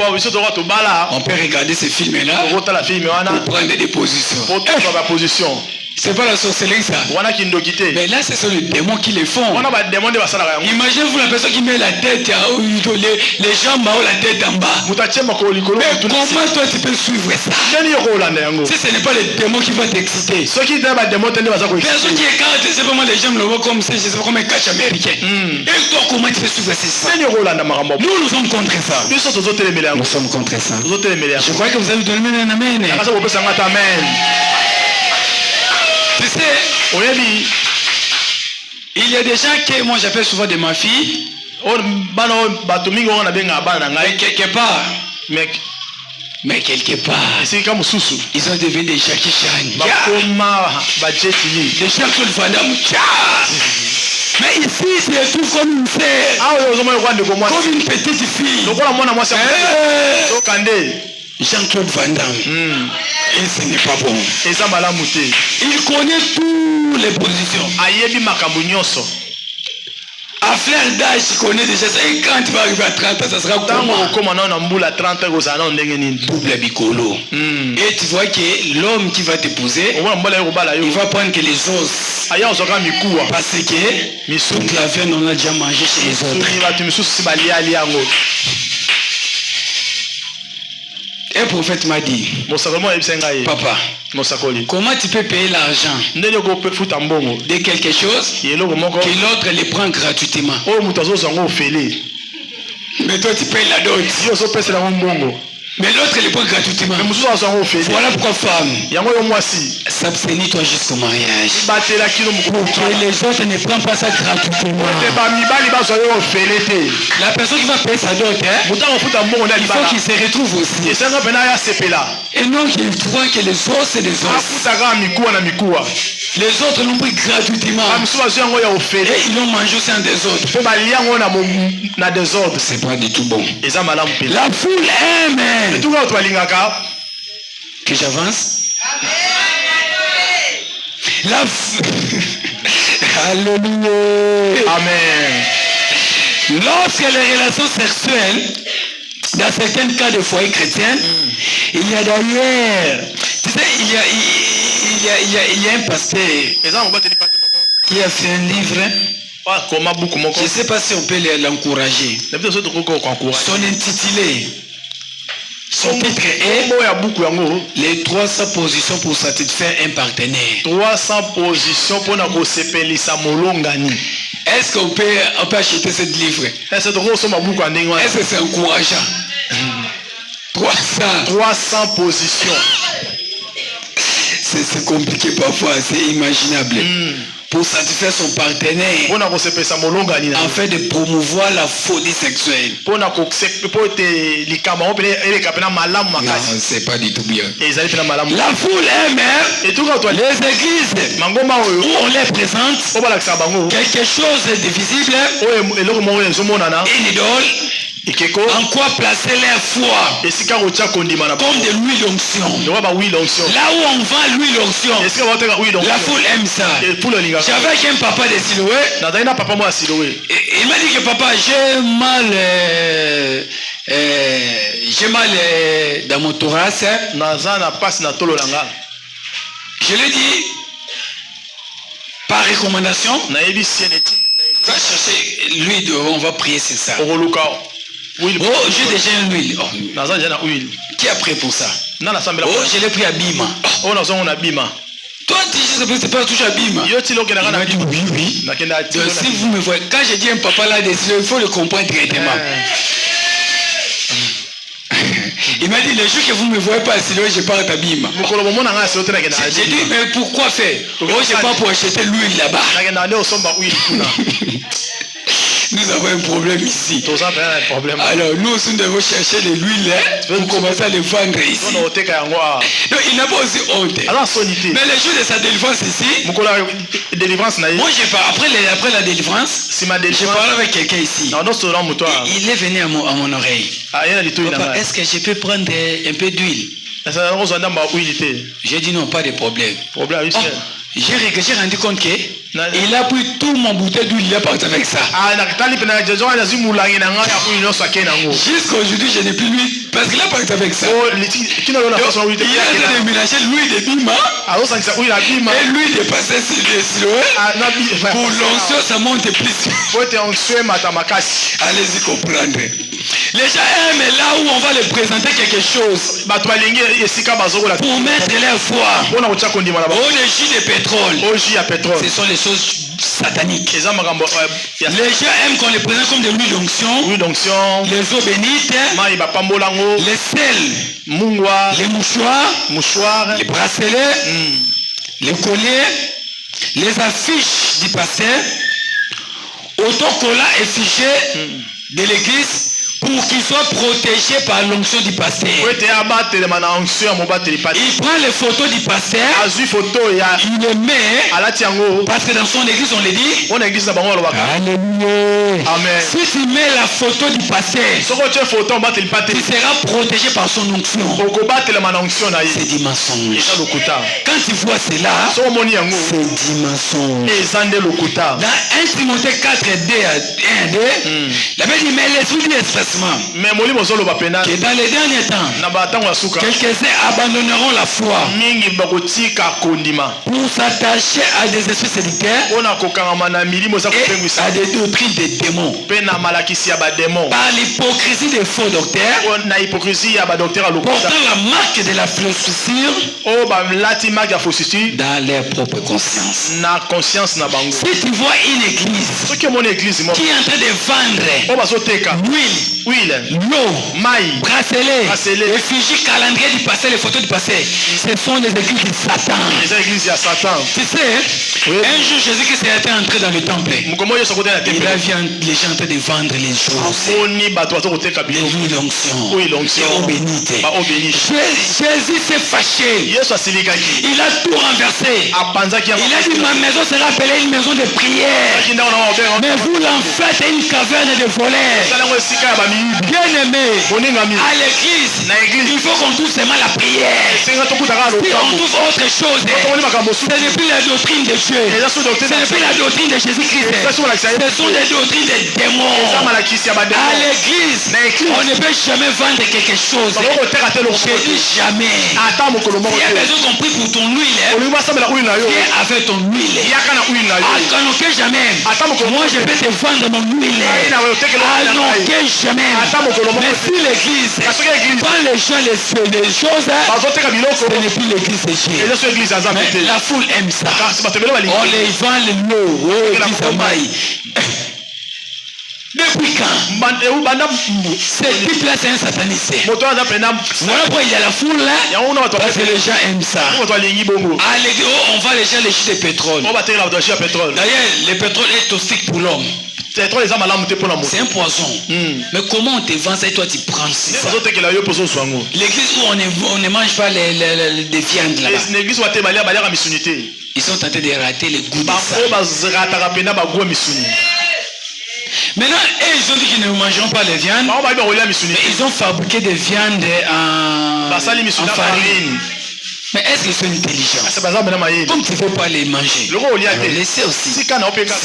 On peut regarder ces films-là pour prendre des positions. C'est pas la sorcellerie ça. Mais là, ce sont les démons qui les font. Imaginez-vous la personne qui met la tête, les jambes en haut, la tête en bas. Mais comment toi tu peux suivre ça? Si ce n'est pas les démons qui vont t'exciter. Personne qui écarte simplement les jambes le voit comme c'est comme un catch américain. Et toi, comment tu peux suivre ça? Nous sommes contre ça. Nous sommes contre ça. Je crois que vous avez donné un amen. Tu sais, il y a des gens que moi j'appelle souvent de ma fille. Mais quelque part, ils ont devenu des Jackie Chan. Des Jean-Claude Van Damme. Mais ici, c'est tout comme une sœur. Comme une petite fille. Jean-Claude Van Damme. Et ce n'est pas bon. Il connaît toutes les positions. À flair d'âge, il connaît déjà ça. Et quand il va arriver à 30 ans, ça sera comment? Double bicolo. Et tu vois que l'homme qui va t'épouser, il va prendre que les os. Parce que toute la veine, on a déjà mangé chez les autres. Un prophète m'a dit, papa, comment tu peux payer l'argent de quelque chose que l'autre le prend gratuitement? Mais toi tu payes la dot. Mais l'autre le prend gratuitement. Voilà pourquoi femme, s'abstenir-toi jusqu'au mariage. Pour que les autres ne prennent pas ça gratuitement. La personne qui va payer sa dot, il faut qu'il se retrouve aussi. Et non qu'il croit que les autres c'est des autres. Les autres l'ont pris gratuitement. Et ils l'ont mangé au sein des autres. C'est pas du tout bon. La foule aime que j'avance. Alléluia. Amen. Lorsque les relations sexuelles, dans certains cas de foyer chrétien, il y a d'ailleurs, tu sais, il y a un pasteur qui a fait un livre. Je ne sais pas si on peut l'encourager. Son intitulé, son titre est les 300 positions pour satisfaire un partenaire. 300 positions pour nous sepelisa molongani. Est-ce qu'on peut acheter ce livre? Est-ce que c'est encourageant? 300 positions. C'est compliqué parfois, c'est imaginable. Pour satisfaire son partenaire, en fait de promouvoir la folie sexuelle. Non, c'est pas du tout bien. La foule aime les églises où on les présente quelque chose de visible, une idole. En quoi placer leur foi? Comme de l'huile d'onction. Là où on vend l'huile d'onction, la foule aime ça. J'avais un papa de Siloé. Il m'a dit que papa, j'ai mal dans mon thorax. Je lui ai dit, par recommandation, va chercher l'huile, on va prier sur ça. Oui, j'ai déjà une huile. Qui a pris pour ça? Je l'ai pris à Bima. Toi, tu sais, c'est pas toujours à Bima. Il m'a dit oui. Donc, si vous me voyez, quand je dis un papa là-dessus, il faut le comprendre directement. Il m'a dit, les jours que vous ne me voyez pas, c'est là je pars à Bima. J'ai dit, mais pourquoi faire? Oh, je pars pour acheter l'huile là-bas. Nous avons un problème ici. Alors nous aussi nous devons chercher de l'huile pour commencer à les vendre ici. Donc il n'a pas aussi honte. Mais le jour de sa délivrance ici, moi j'ai pas après la délivrance, j'ai parlé avec quelqu'un ici. Il est venu à mon oreille. Papa, est-ce que je peux prendre un peu d'huile? J'ai dit non, pas de problème. J'ai rendu compte que il a pris tout mon bouteille d'huile, il est parti avec ça. Jusqu'à aujourd'hui, je n'ai plus l'huile parce qu'il a parti avec ça. Il a de mélanger l'huile de Bima et l'huile de passer sur le Siloé. Pour l'onction, ça monte plus. Allez-y comprendre. Les gens aiment là où on va leur présenter quelque chose pour mettre leur foi. Oh, les jus de pétrole. Ce sont les choses sataniques. Les gens aiment qu'on les présente comme de l'huile d'onction, les eaux bénites, les sels, les mouchoirs, les bracelets, les colliers, les affiches du pasteur, autocollants et fichiers de l'église, pour qu'il soit protégé par l'onction du pasteur. Il prend les photos du pasteur, il les met, parce que dans son église on le dit. Alléluia. Amen. Si tu mets la photo du pasteur, tu seras protégé par son onction. C'est du mensonge. Quand tu vois cela, c'est du mensonge. Dans 1 Timothée 4, 1, la Bible dit, mais l'esprit dit expressement que dans les derniers temps, quelques-uns abandonneront la foi pour s'attacher à des esprits séditaires et à des doctrines des démons, par l'hypocrisie des faux docteurs, portant la marque de la faussure dans leur propre conscience. Si tu vois une église qui est en train de vendre l'huile, l'eau, bracelet, effigie, calendrier du passé, les photos du passé, ce sont des églises de Satan. Tu sais, un jour Jésus-Christ était entré dans le temple. Il a vu les gens en train de vendre les choses, les l'onction, les eaux bénites. Jésus s'est fâché. Il a tout renversé. Il a dit, ma maison sera appelée une maison de prière, mais vous l'en faites une caverne de voleurs. Bien aimé, à l'église, il faut qu'on trouve seulement la prière. Si on trouve autre chose, ce n'est plus la doctrine de Dieu, ce n'est plus la doctrine de Jésus-Christ, ce sont des doctrines des démons. À l'église, on ne peut jamais vendre quelque chose. Je dis jamais. Il y a besoin qu'on prie pour ton huile. Viens avec ton huile. Anoquez jamais. Moi je vais te vendre mon huile. Anoquez jamais. Mais si l'église prend les gens les choses, ce n'est plus l'église de Dieu. Mais la foule aime ça. On les vend l'eau. L'église à Maï. Depuis quand ce type-là c'est un sataniste. Voilà pourquoi il y a la foule là, parce que les gens aiment ça. À l'église, on vend les gens les jus de pétrole. D'ailleurs, le pétrole est toxique pour l'homme. C'est un poison. Mais comment on te vend ça et toi tu prends ça? L'église où on ne mange pas des viandes là-bas. Ils sont tentés de rater les goûts de ça. Maintenant, ils ont dit qu'ils ne mangeront pas les viandes. Mais ils ont fabriqué des viandes en farine. Mais est-ce qu'ils sont intelligents? Comme tu ne veux pas les manger, laissez aussi. Ce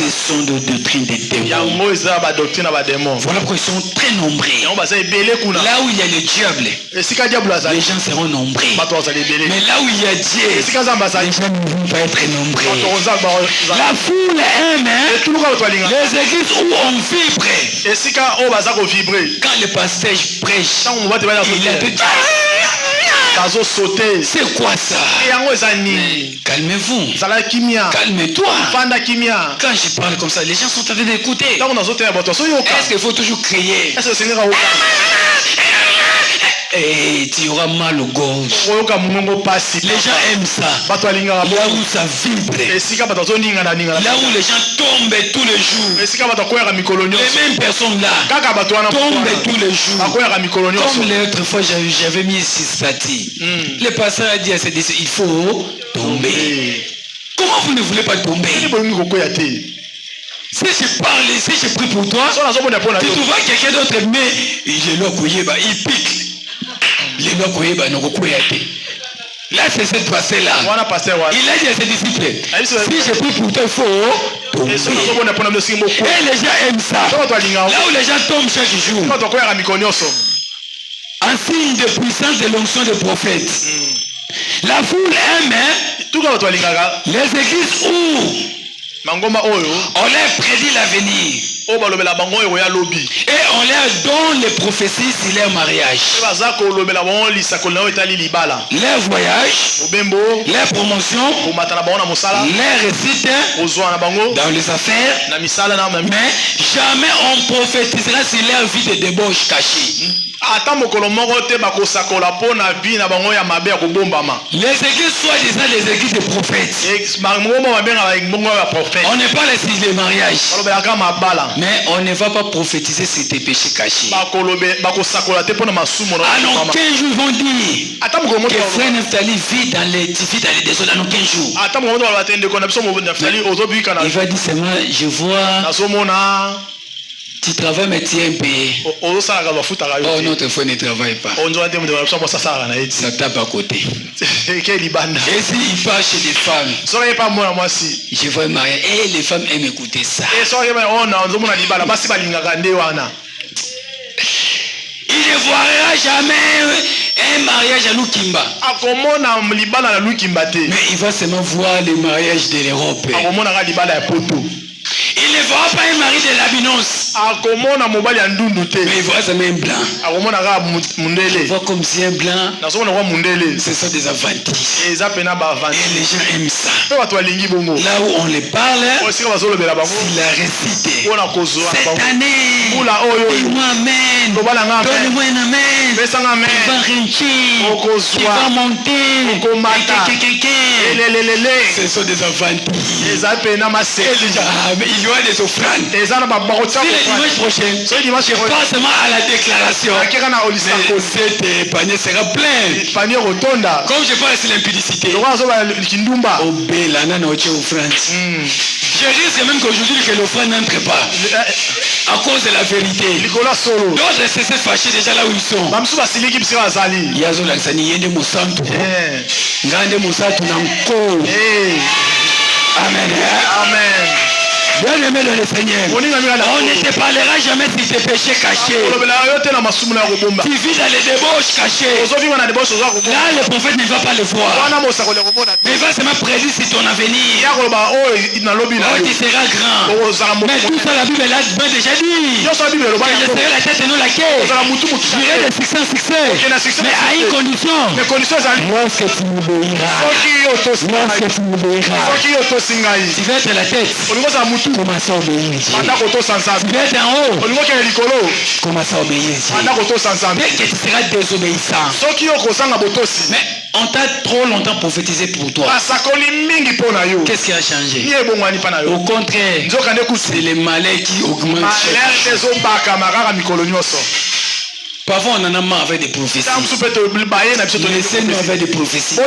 sont des doctrines des démons. Voilà pourquoi ils sont très nombreux. Là où il y a le diable, les gens seront nombreux. Mais là où il y a Dieu, les gens ne vont pas être nombreux. La foule aime les églises où on vibre. Quand le pasteur prêche, il a dit c'est quoi ça? Calmez-vous. Calme-toi. Quand je parle comme ça, les gens sont en train d'écouter. Est-ce qu'il faut toujours crier? Et tu auras mal au gorge. Les gens aiment ça. Là où ça vibre. Là où les gens tombent tous les jours. Les mêmes personnes là tombent tous les jours. Comme l'autre fois j'avais mis ici statut. Le pasteur a dit à ses disciples, il faut tomber. Comment vous ne voulez pas tomber? Si je parle, si je prie pour toi, tu trouves quelqu'un d'autre, mais il pique. Là, c'est cette passée-là. Il a dit à ses disciples, si je prie pour toi, il faut tomber. Et les gens aiment ça. Là où les gens tombent chaque jour, en signe de puissance de l'onction des prophètes. La foule aime les églises où on leur prédit l'avenir. Et on leur donne les prophéties sur leur mariage, leur voyage, leur promotion, leur réussite dans les affaires. Mais jamais on prophétisera sur leur vie de débauche cachée. Les églises soi-disant les églises de prophètes. On n'est pas là sur les mariages. Mais on ne va pas prophétiser sur tes péchés cachés. Alors aucun jour ils vont dire que frère Neftali vit dans les désordres. Dans 15 jours il va dire seulement je vois tu travailles mais tu es impayé. Oh, notre frère ne travaille pas. Ça tape à côté. Et s'il part chez des femmes, je vois mariage. Et les femmes aiment écouter ça. Il ne voira jamais un mariage à Lukimba. Mais il va seulement voir le mariage de l'Europe. Il ne voit pas un mari de l'Abinos. Mais il voit seulement un blanc. Il voit comme si un blanc. Ce sont des adventistes. Et les gens aiment ça. Là où on les parle, s'il a récité. Cette année, dis-moi amen. Donne-moi un amen. Il va rentrer. Il va monter. Ce sont des adventistes. Il y aura des offrandes. Si le dimanche prochain, je passe seulement à la déclaration. Cette panier sera plein. Comme je parle sur l'impudicité. Je risque même qu'aujourd'hui que l'offrande n'entre pas. À cause de la vérité. D'autres se fâchés déjà là où ils sont. Amen. Amen. Bien-aimé dans le Seigneur, on ne te parlera jamais de tes péchés cachés. Tu vis dans les débauches cachées. Là, le prophète ne va pas le voir. Mais il va seulement prédire sur ton avenir. Oh, tu seras grand. Mais tout ça, la Bible l'a déjà dit. Je serai la tête et non la queue. J'irai de succès en succès. Mais à une condition. Lorsque tu m'obéiras. Tu vas être la tête. Commence à obéir. Tu vas être en haut. Commence à obéir. Dès que tu seras désobéissant. Mais on t'a trop longtemps prophétisé pour toi. Qu'est-ce qui a changé? Au contraire, c'est les malais qui augmentent. Parfois on en a marre avec des prophéties. Laissez-nous avec des prophéties.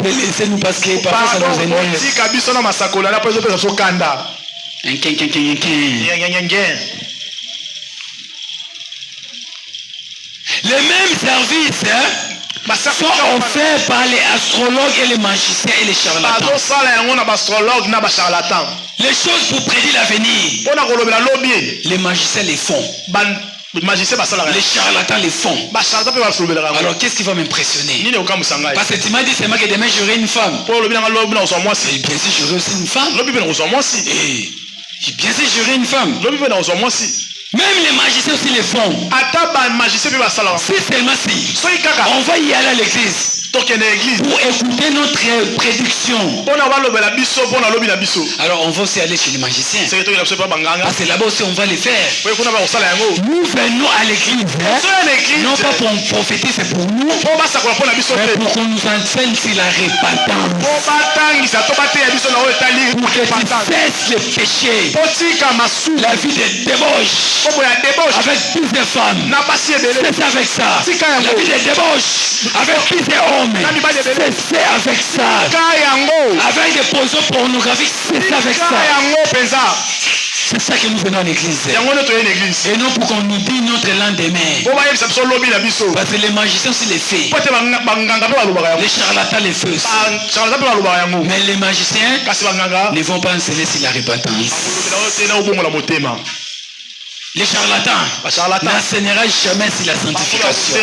Laissez-nous parce que parfois ça nous énerve. Les mêmes services sont offerts par les astrologues et les magiciens et les charlatans. Les choses pour prédire l'avenir. Les magiciens les font. Les charlatans les font. Alors qu'est-ce qui va m'impressionner? Parce que tu m'as dit seulement que demain j'aurai une femme. Et bien sûr j'aurai aussi une femme. Et bien sûr j'aurai une femme. Même les magiciens aussi les font. Si seulement si on va y aller à l'église. pour écouter notre prédiction. Alors on va aussi aller chez les magiciens. Parce que là-bas aussi on va les faire. Nous venons à l'église, non pas pour prophétiser, c'est pour nous, mais pour qu'on nous enseigne sur la repentance. Pour que tu cesses le péché, la vie de débauche avec plus de femmes, cesse avec ça. La vie de débauche avec plus d'hommes, cesse avec ça. Avec des positions pornographiques, cesse avec ça. C'est ça que nous venons en église. Et non pour qu'on nous dise notre lendemain. Parce que les magiciens aussi les fait. Les charlatans les faisent. Mais les magiciens ne vont pas enseigner sur la repentance. Les charlatans n'enseignera jamais sur la sanctification.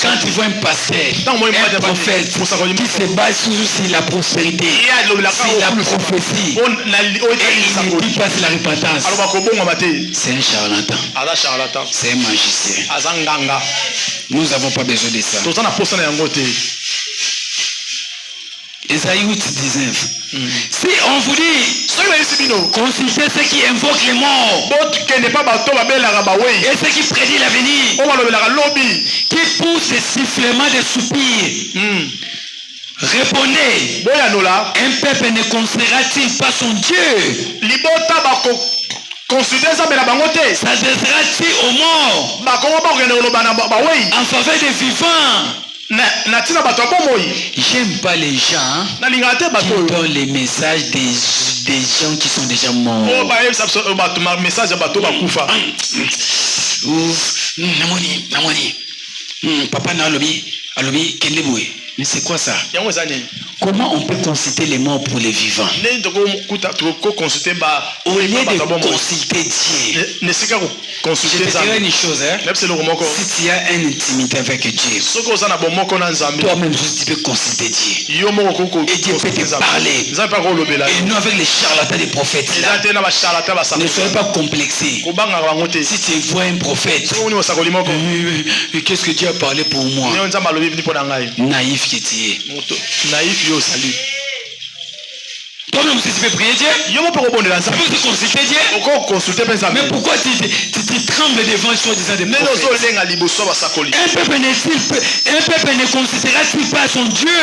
Quand tu vois un pasteur, un prophète qui se base sur la prospérité, sur la prophétie, et il ne dit pas sur la repentance, c'est un charlatan. C'est un magicien. Nous n'avons pas besoin de ça. Esaïe 8:19. Si on vous dit, consultez ceux qui invoquent les morts et ceux qui prédisent l'avenir, qui poussent les sifflements des soupirs, répondez, un peuple ne considérera-t-il pas son Dieu? S'adressera-t-il aux morts en faveur des vivants? J'aime pas les gens qui donnent les messages des gens qui sont déjà morts. Namoni. Papa alobi kendeboué. Mais c'est quoi ça? Comment on peut consulter les morts pour les vivants? Au lieu de consulter Dieu, je te dirais une chose, si tu as une intimité avec Dieu, toi-même tu peux consulter Dieu. Et Dieu peut te parler. Et nous avec les charlatans des prophètes là, ne soyez pas complexés. Si tu vois un prophète, qu'est-ce que Dieu a parlé pour moi? Naïf que tu es. Naïf yo salut. Toi-même, si tu peux prier Dieu, tu peux te consulter Dieu. Mais pourquoi tu trembles devant soi-disant des prophètes? Un peuple ne considérera-t-il pas son Dieu?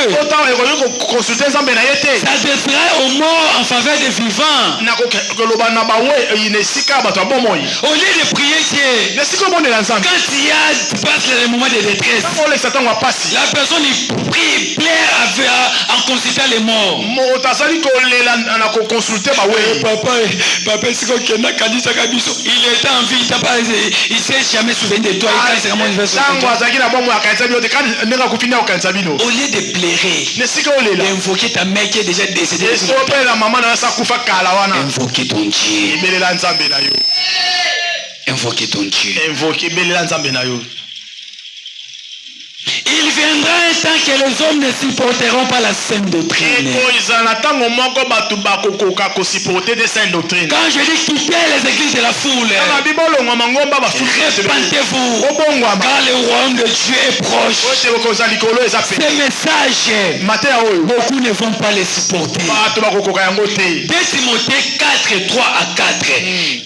S'adressera aux morts en faveur des vivants. Au lieu de prier Dieu, quand tu passes les moments de détresse, la personne il plaire en consultant les morts. Papa, il était en vie, il ne s'est jamais souvenu de toi. Au lieu de pleurer, d'invoquer ta mère qui est déjà décédée, invoquer ton Dieu. Invoquer ton Dieu. Il viendra un temps que les hommes ne supporteront pas la sainte doctrine. Quand je dis quitter les églises de la foule, répentez-vous, car le royaume de Dieu est proche. Ces messages, beaucoup ne vont pas les supporter. 2 Timothée 4, 3 à 4.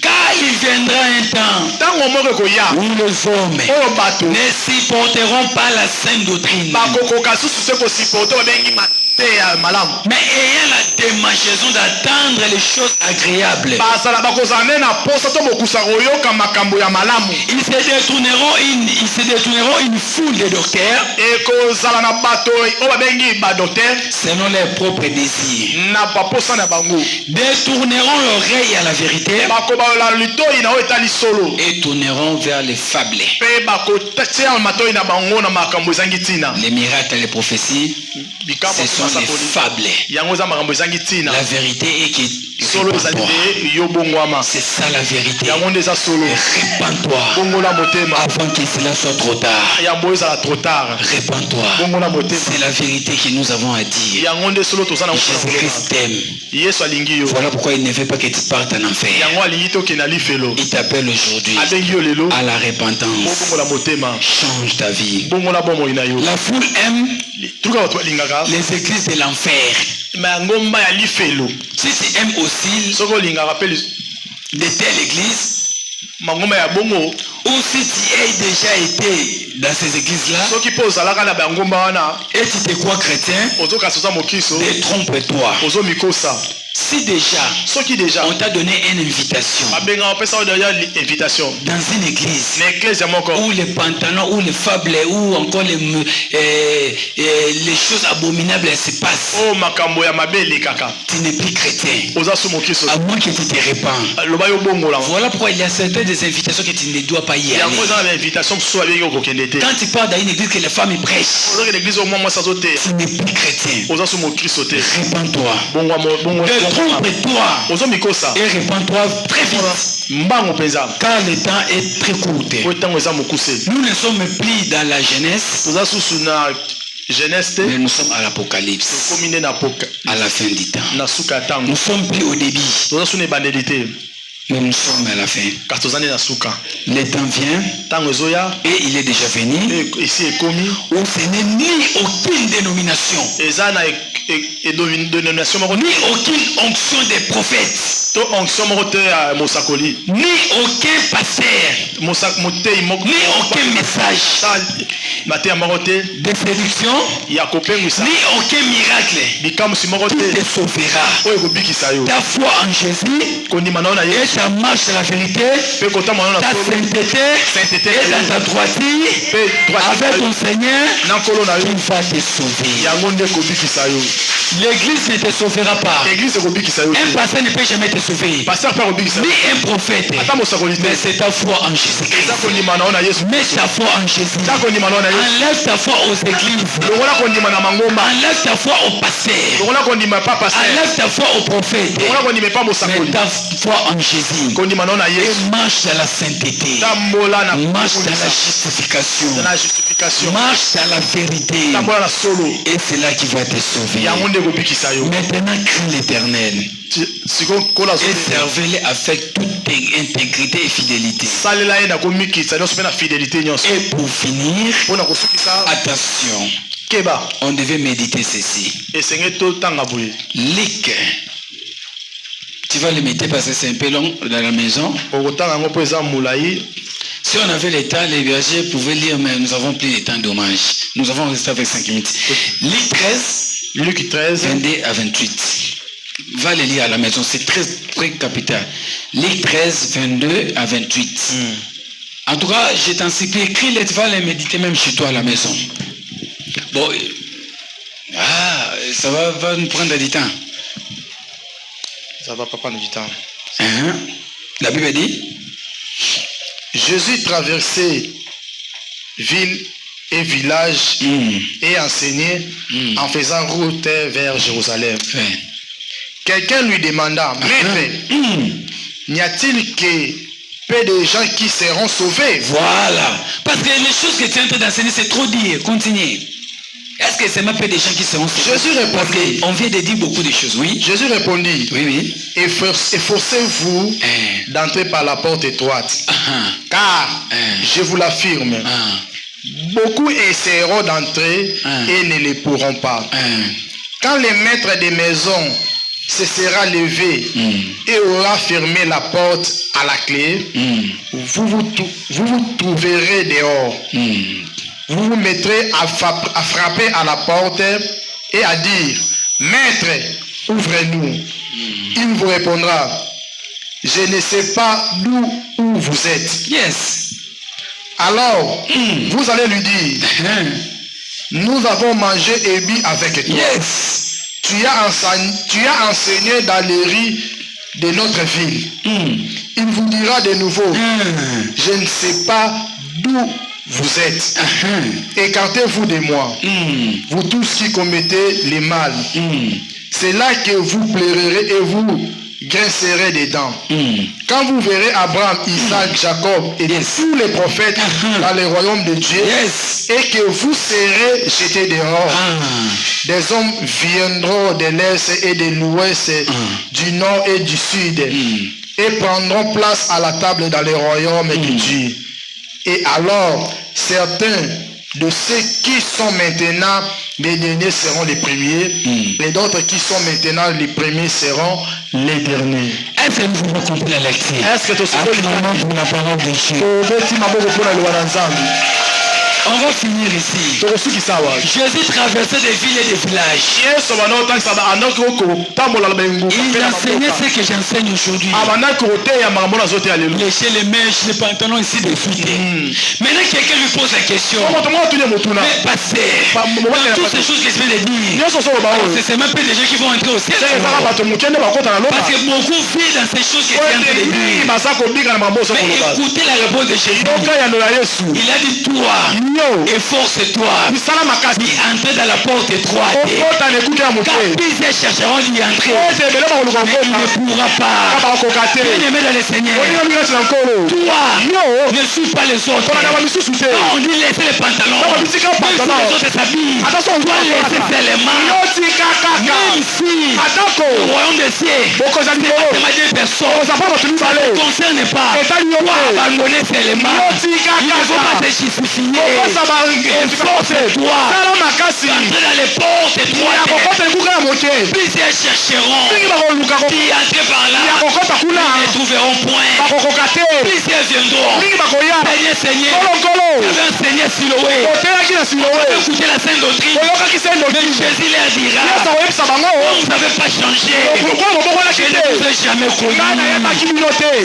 Car il viendra un temps où les hommes ne supporteront pas la sainte doctrine, mais ayant la démangeaison d'attendre les choses agréables, ils se détourneront une foule de docteurs selon leurs propres désirs, détourneront l'oreille à la vérité et tourneront vers les fables. Les miracles et les prophéties, ce sont les fables. La vérité est que c'est ça la vérité. Répands-toi avant que cela soit trop tard. Répands-toi. C'est la vérité que nous avons à dire. Jésus-Christ t'aime. Voilà pourquoi il ne veut pas que tu partes en enfer. Il t'appelle aujourd'hui à la repentance. Change ta vie. La foule aime les églises de l'enfer. Si tu aimes aussi de telles églises, ou si tu as déjà été dans ces églises-là et tu te crois chrétien, détrompe-toi. Si déjà on t'a donné une invitation dans une église où les pantalons, où les fables, où encore les choses abominables se passent, tu n'es plus chrétien, à moins que tu te répands. Voilà pourquoi il y a certaines des invitations que tu ne dois pas y aller. Quand tu pars dans une église que les femmes y prêchent, tu n'es plus chrétien. Répands-toi. Trompe-toi et répands-toi très vite, car le temps est très court. Nous ne sommes plus dans la jeunesse, mais nous sommes à l'Apocalypse, à la fin du temps. Nous sommes plus au début, mais nous sommes à la fin. Le temps vient et il est déjà venu où ce n'est ni aucune dénomination ni aucune onction des prophètes, ni aucun pasteur, ni aucun message de séduction, ni aucun miracle qui te sauvera. Ta foi en Jésus et ta marche de la vérité, ta sainteté et ta droiture avec ton Seigneur, il va te sauver. L'église ne te sauvera pas. Un pasteur ne peut jamais te sauver. Ni un prophète. Mais c'est ta foi en Jésus. Mets ta foi en Jésus. Enlève ta foi aux églises. Enlève ta foi aux pasteurs. Enlève ta foi aux prophètes. Mets ta foi en Jésus. Et marche dans la sainteté. Marche dans la justification. Marche dans la vérité. Et c'est là qui va te sauver. Maintenant, crains l'Éternel et servez-le avec toute intégrité et fidélité. Et pour finir, attention, on devait méditer ceci. Lick. Tu vas le mettre parce que c'est un peu long dans la maison. Si on avait le temps, les bergers pouvaient lire, mais nous avons plus de temps, dommage. Nous avons resté avec 5 minutes. Luc 13, 22 à 28. Va le lire à la maison, c'est très, très capital. Luc 13, 22 à 28. En tout cas, je t'en supplie, écris-les, tu vas les méditer même chez toi à la maison. Bon, ça va nous prendre du temps. Ça va pas prendre du temps. La Bible dit, Jésus traversait ville et village et enseignait en faisant route vers Jérusalem. Quelqu'un lui demanda, Maître, n'y a-t-il que peu de gens qui seront sauvés? Voilà. Parce que les choses que tu es en train d'enseigner, c'est trop dire. Continue. Est-ce que c'est même peu de gens qui seront sauvés? Jésus répondit. On vient de dire beaucoup de choses, oui. Jésus répondit. Oui. Efforcez-vous d'entrer par la porte étroite. Car, je vous l'affirme, beaucoup essaieront d'entrer et ne le pourront pas. Quand le maître des maisons se sera levé et aura fermé la porte à la clé, vous vous trouverez dehors. Vous vous mettrez à frapper à la porte et à dire, Maître, ouvre-nous. Il vous répondra, je ne sais pas d'où vous êtes. Yes. Alors, vous allez lui dire, nous avons mangé et bu avec toi. Yes. Tu as enseigné dans les rues de notre ville. Il vous dira de nouveau, je ne sais pas d'où vous êtes. Écartez-vous de moi, vous tous qui commettez les mal. C'est là que vous plairez et vous grincerez des dents. Quand vous verrez Abraham, Isaac, Jacob et tous les prophètes dans le royaume de Dieu, et que vous serez jetés dehors, des hommes viendront de l'est et de l'ouest, du nord et du sud, et prendront place à la table dans le royaume de Dieu. Et alors, certains de ceux qui sont maintenant les derniers seront les premiers, et d'autres qui sont maintenant les premiers seront les derniers. Est-ce que vous avez compris la lecture? Est-ce que tu as compris la parole de Dieu? On va finir ici. Jésus traversait des villes et des villages. Il enseignait ce que j'enseigne aujourd'hui. Lécher les mèches, les pantalons ici des fuites. Maintenant quelqu'un lui pose la question. Mais pasteur, dans toutes ces choses que je viens de dire, c'est même pas des gens qui vont entrer au ciel. Parce que beaucoup vivent dans ces choses que tu es en train de dire. Mais écoutez la réponse de Jésus. Il a dit toi. Efforce-toi d'y entrer dans la porte étroite. Car plusieurs chercheront d'y entrer, mais il ne pourra pas. Bien-aimé dans le Seigneur, toi ne suis pas les autres. Quand on dit laisser les pantalons, même si les autres s'habillent, toi laisser seulement. Même si le royaume des cieux c'est des personnes, ça ne concerne pas. Toi abandonner seulement. Il ne faut pas te justifier. Efforce-toi d'entrer dans les portes étroites. Plusieurs chercheront d'y entrer par là, ils ne trouveront point. Plusieurs viendront. Seigneur, j'avais enseigné Siloé, écouter la sainte doctrine, mais Jésus leur dira, vous n'avez pas changé, je ne vous ai jamais connu.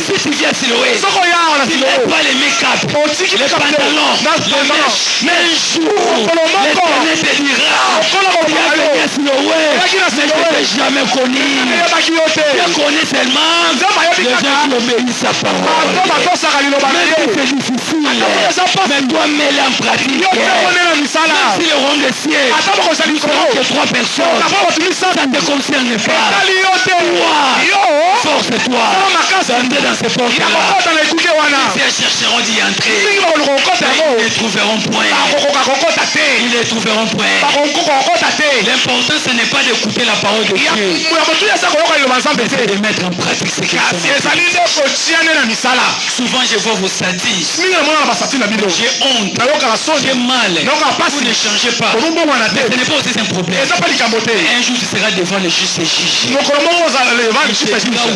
Si tu viens à Siloé, tu n'as pas les make-up, les pantalons, mais un jour, l'Éternel te dira, tu as venu à Siloé, mais je ne t'ai jamais connu. Je connais seulement les gens qui obéissent à sa parole. Même si c'est difficile, mais dois mêler en pratique. Même si le royaume des cieux, nous serons que 3 personnes, ça ne te concerne pas. Toi, force-toi d'entrer dans ces portes-là. Ils chercheront d'y entrer, mais ils ne trouveront point. Ils ne trouveront point. L'important, ce n'est pas d'écouter la parole de Dieu, mais c'est de mettre en pratique ce qu'ils font. Souvent, je vois vos sadies. J'ai honte. J'ai mal. Vous ne changez pas. Mais ce n'est pas aussi un problème. Un jour, tu seras devant le juste et juge.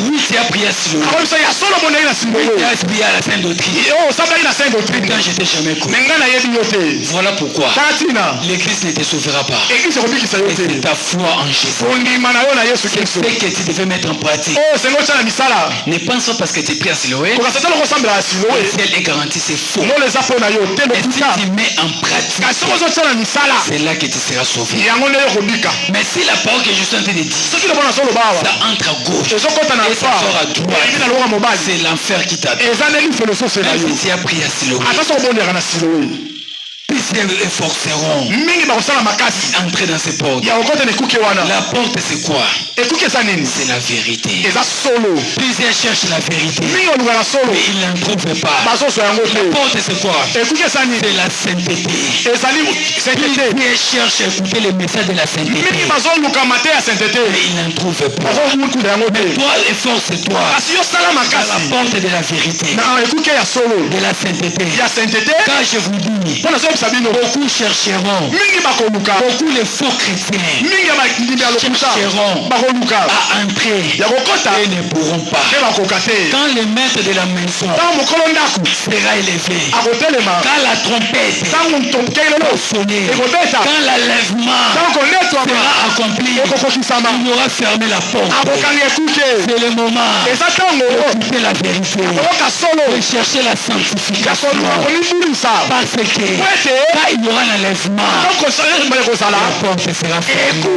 Oui, tu as prié à Siloé. Tu as prié à la sainte doctrine. Quand je t'ai jamais connu. Voilà pourquoi l'église ne te sauvera pas. C'est ta foi en Jésus. C'est ce que tu devais mettre en pratique. Ne pense pas parce que tu pries à Siloé, le ciel est garanti, c'est faux. Et si tu mets en pratique, c'est là que tu seras sauvé. Mais si la parole que je suis en train de dire, ça entre à gauche et ça sort à droite, c'est l'enfer qui t'attend. Même si tu as prié à Siloé, plusieurs efforceront entrer dans ces portes. La porte, c'est quoi? C'est la vérité. Plusieurs cherchent la vérité, mais ils n'en trouvent pas. La porte, c'est quoi? C'est la sainteté. Plusieurs cherchent à écouter les messages de la sainteté, mais ils n'en trouvent pas. Mais toi, efforce-toi à la porte de la vérité, de la sainteté. Car je vous dis, beaucoup chercheront, beaucoup les faux chrétiens chercheront à entrer et ne pourront pas. Quand le maître de la maison sera élevé, quand la trompette va sonner, quand l'enlèvement sera accompli, il aura fermé la porte. C'est le moment d'écouter la vérité, de chercher la sanctification, parce que quand il y aura l'enlèvement, la porte sera fermée.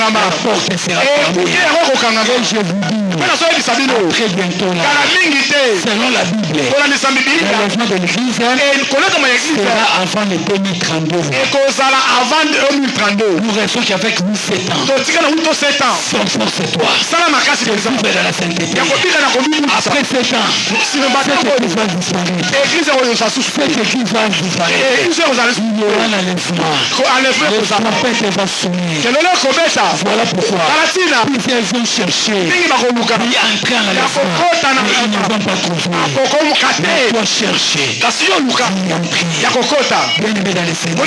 La porte sera fermée. Et je vous dis, très bientôt là, selon la Bible, l'enlèvement de l'église sera avant le 2032. Nous restons qu'avec nous 7 ans. Sans force et toi. Je vivrai dans la sainteté. Après 7 ans, cette église va disparaître. Cette église va disparaître. Il y aura l'enlèvement. Le trompette va sonner. Voilà pourquoi plusieurs vont chercher et entrer en l'enlèvement. Mais ils ne vont pas trouver. Mais toi chercher. Bien-aimé dans les Seigneurs,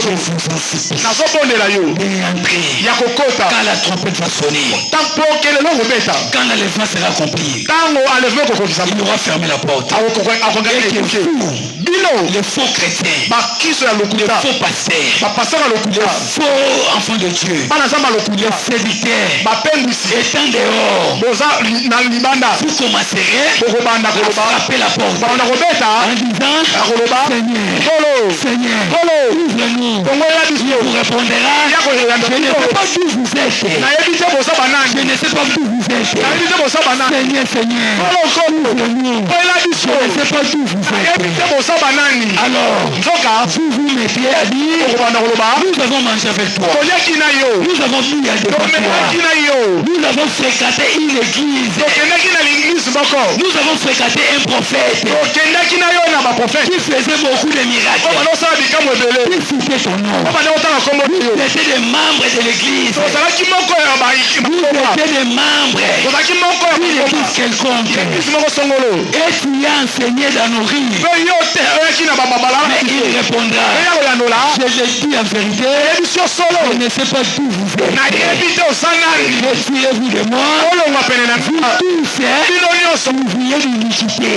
je vous en supplie. Quand la trompette va sonner, quand l'enlèvement sera accompli, il aura fermé la porte. Et que vous, les faux chrétiens, les faux pasteurs, les faux enfants de Dieu, les séditaires, étant dehors, vous commencerez à frapper la porte en disant, Seigneur, ouvre-nous. Il vous répondra, je ne sais pas d'où vous êtes. Je ne sais pas d'où vous êtes. Seigneur, ouvre-nous. Je ne sais pas d'où vous êtes. Alors, vous mettez à dire, nous avons mangé avec toi. Nous avons bu avec toi. Nous avons fréquenté une église. Nous avons fréquenté un prophète qui faisait beaucoup de miracles. Qui citait son nom. Vous étiez des membres de l'église. Vous étiez des membres d'une église quelconque. Et tu as enseigné dans nos rives. Mais il répondra, je le dis en vérité, je ne sais pas d'où vous êtes. Retirez-vous de moi. Vous tous, ouvriers d'iniquité.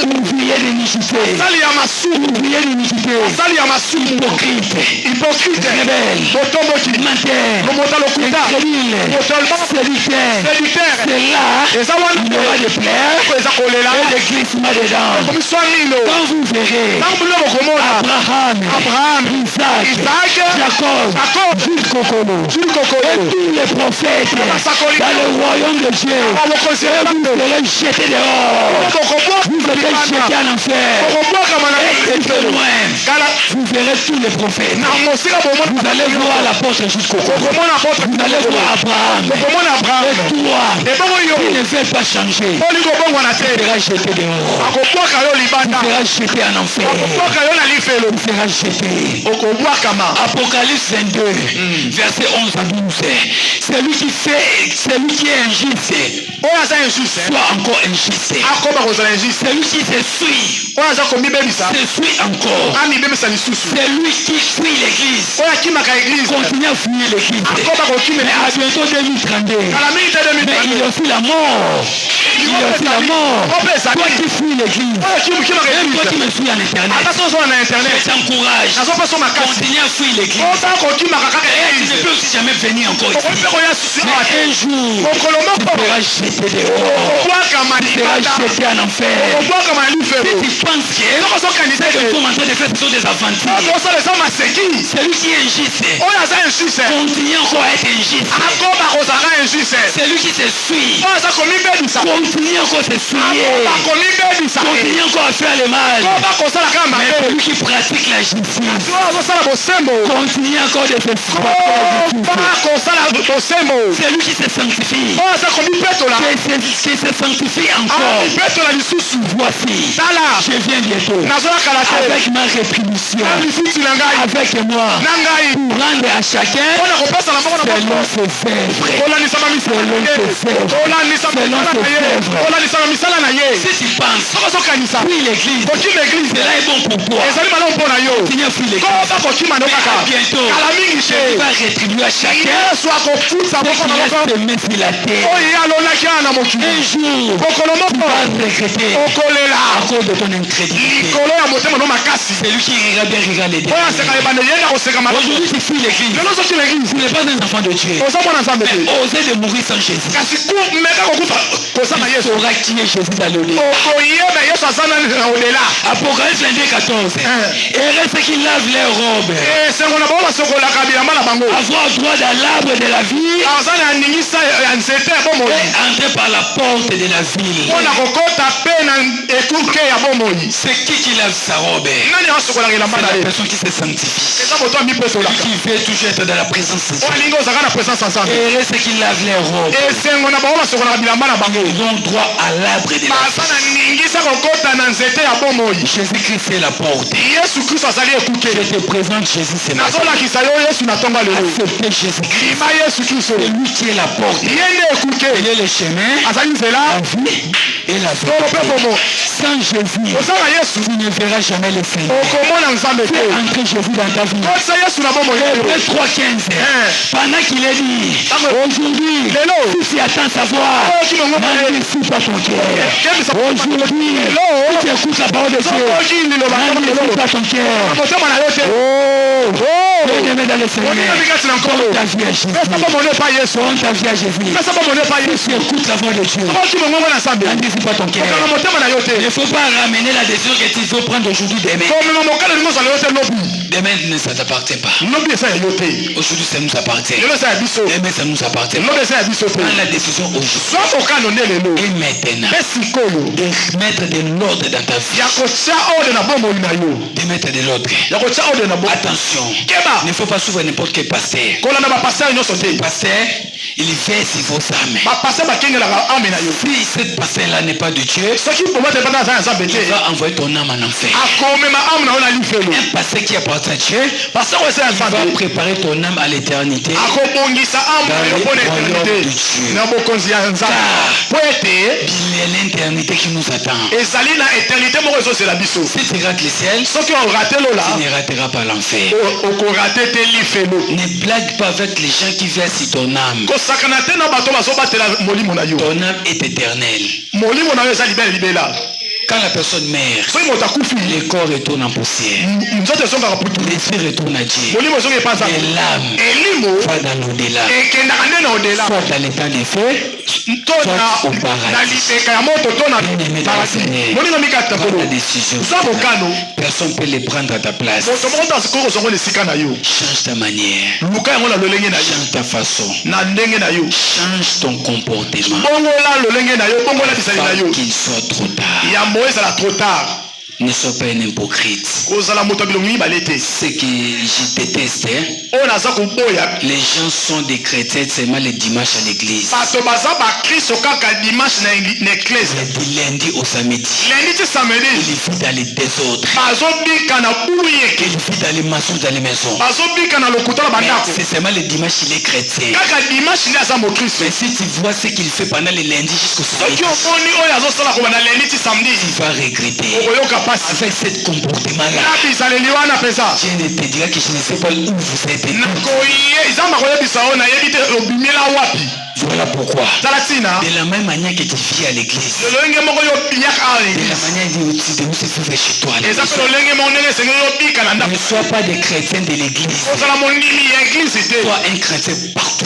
Ouvriers d'iniquité. Ouvriers d'iniquité. Hypocrite. Rebelle. Menteur. Incrédule. Séducteur. C'est là il y aura des plaies et des glissements dedans. Quand vous verrez Abraham, Isaac, Jacob, Jules Kokolo et tous les prophètes dans le royaume de Dieu, vous serez jetés dehors. Vous serez jetés en enfer. Et de loin, vous verrez tous les prophètes. Vous allez voir la porte jusqu'au cou. Vous allez voir Abraham. Et toi, qui ne veut pas changer, tu seras jeté dehors. Tu seras jeté en enfer. Tu seras jeté. Apocalypse 22, verset 11 à 12. Celui qui est injuste, soit encore injuste. Celui qui se suit encore. Celui qui fuit l'église continue à fuir l'église. Mais à bientôt 2032. Mais il y a aussi la mort. Toi qui fuis l'église, même toi qui me suis en internet, je t'encourage. Continue à fuir l'église. Et tu ne peux aussi jamais venir encore ici. Mais un jour, tu seras jeté dehors. Tu seras jeté en enfer. Si tu penses que ce que nous sommes en train de faire, ce sont des aventures. Celui qui est injuste continue encore à être injuste. Celui qui se suit continue encore à se souiller. Continue encore à faire le mal. Mais celui qui pratique la justice continue encore de se c'est lui qui se sanctifie. Qui se sanctifie encore. Voici, je viens bientôt avec ma rétribution, avec moi, pour rendre à chacun selon ses œuvres. Si tu penses, oui l'église, cela est bon pour toi. Continue à fuir l'église. Mais à bientôt, tu vas rétribuer à chacun ce qu'il a semé sur la terre. Un jour, tu vas regretter à cause de ton incrédulité. C'est lui qui rira bien, rira les dieux. Aujourd'hui, tu fuis l'église. Tu n'es pas un enfant de Dieu. Mais oser de mourir sans Jésus. Tu saura qui est Jésus dans l'au-delà. Apocalypse 14. Heureux ceux qui lavent leurs robes. Avoir droit dans l'arbre de la vie. Et entrer par la porte de la ville. C'est qui lave sa robe? C'est la personne qui se sanctifie. Qui veut toujours être dans la présence de Dieu. Heureux ceux qui lavent leurs robes. Ils ont droit à l'arbre de la vie. Jésus-Christ est la porte. Je te présente Jésus, c'est ma Acceptez Jésus-Christ. C'est lui qui est la porte. Il est le chemin, la vie et la vie. Sans Jésus, tu ne verras jamais le Seigneur. Fais entrer Jésus dans ta vie. Hébreux 3:15. Pendant qu'il est dit, aujourd'hui, si tu attends savoir, n'endurcis pas ton cœur. Aujourd'hui, si tu écoutes la parole de Dieu, n'endurcis pas ton cœur. Bien-aimé dans le Seigneur, donne ta vie à Jésus. Donne ta vie à Jésus. Si tu écoutes la voix de Dieu, n'endurcis pas ton cœur. Il ne faut pas ramener la décision que tu veux prendre aujourd'hui demain. Demain, ça ne t'appartient pas. Aujourd'hui, ça nous appartient. Demain, ça nous appartient. Prends la décision aujourd'hui. Et maintenant, de mettre de l'ordre dans ta vie. De mettre de l'ordre. Attention. Il ne faut pas suivre n'importe quel pasteur. Pasteur, il verse vos âmes. Si cette pasteur-là n'est pas de Dieu, il va envoyer ton âme en enfer. Un pasteur qui appartient à Dieu, il va préparer ton âme à l'éternité. Dans les royaumes de Dieu. Car il y a l'éternité qui nous attend. Si tu rates le ciel, tu ne rateras pas l'enfer. Ne blague pas avec les gens qui versent ton âme. Ton âme est éternelle. Quand la personne meurt, le corps retourne en poussière. L'esprit retourne à Dieu. Et l'âme va dans l'au-delà. Soit dans l'état des feux, soit au paradis. Bien-aimé dans le Seigneur, prends la décision. Personne ne peut les prendre à ta place. Change ta manière. Change ta façon. Change ton comportement. Avant qu'il soit trop tard. Ne sois pas un hypocrite. Ce que je déteste, les gens sont des chrétiens seulement les dimanches à l'église. Du lundi au samedi. Il vit dans les désordres. Il vit dans les mensonges dans les maisons. C'est seulement le dimanche il est chrétien. Mais si tu vois ce qu'il fait pendant les lundis jusqu'au samedi, tu vas regretter. Avec ce comportement-là, Dieu ne te dira que je ne sais pas où vous êtes. Voilà pourquoi. De la même manière que tu vis à l'église, de la manière où tu se fais chez toi, ne sois pas des chrétiens de l'église. Sois un chrétien partout.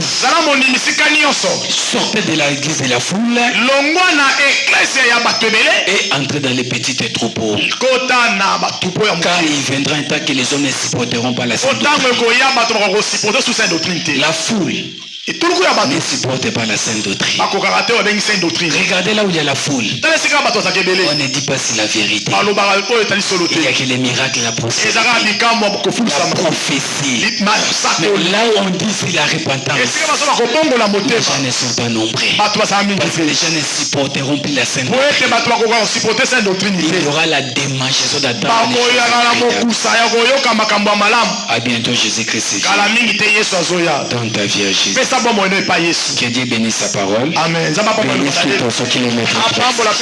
Sortez de l'église de la foule et entrez dans les petites troupeaux. Car il viendra un temps que les hommes ne supporteront pas la sainte doctrine. La foule ne supporte pas la sainte doctrine. Regardez là où il y a la foule. On ne dit pas si la vérité. Il y a que les miracles, la prophétie. Mais là où on dit c'est la repentance, les gens ne sont pas nombreux. Parce que les gens ne supporteront plus la sainte doctrine. Il y aura la démangeaison d'attendre. À bientôt Jésus-Christ. Dans ta vie à Jésus. Que Dieu bénisse sa parole. Amen. Bénisse tous ceux qui les mettent en place.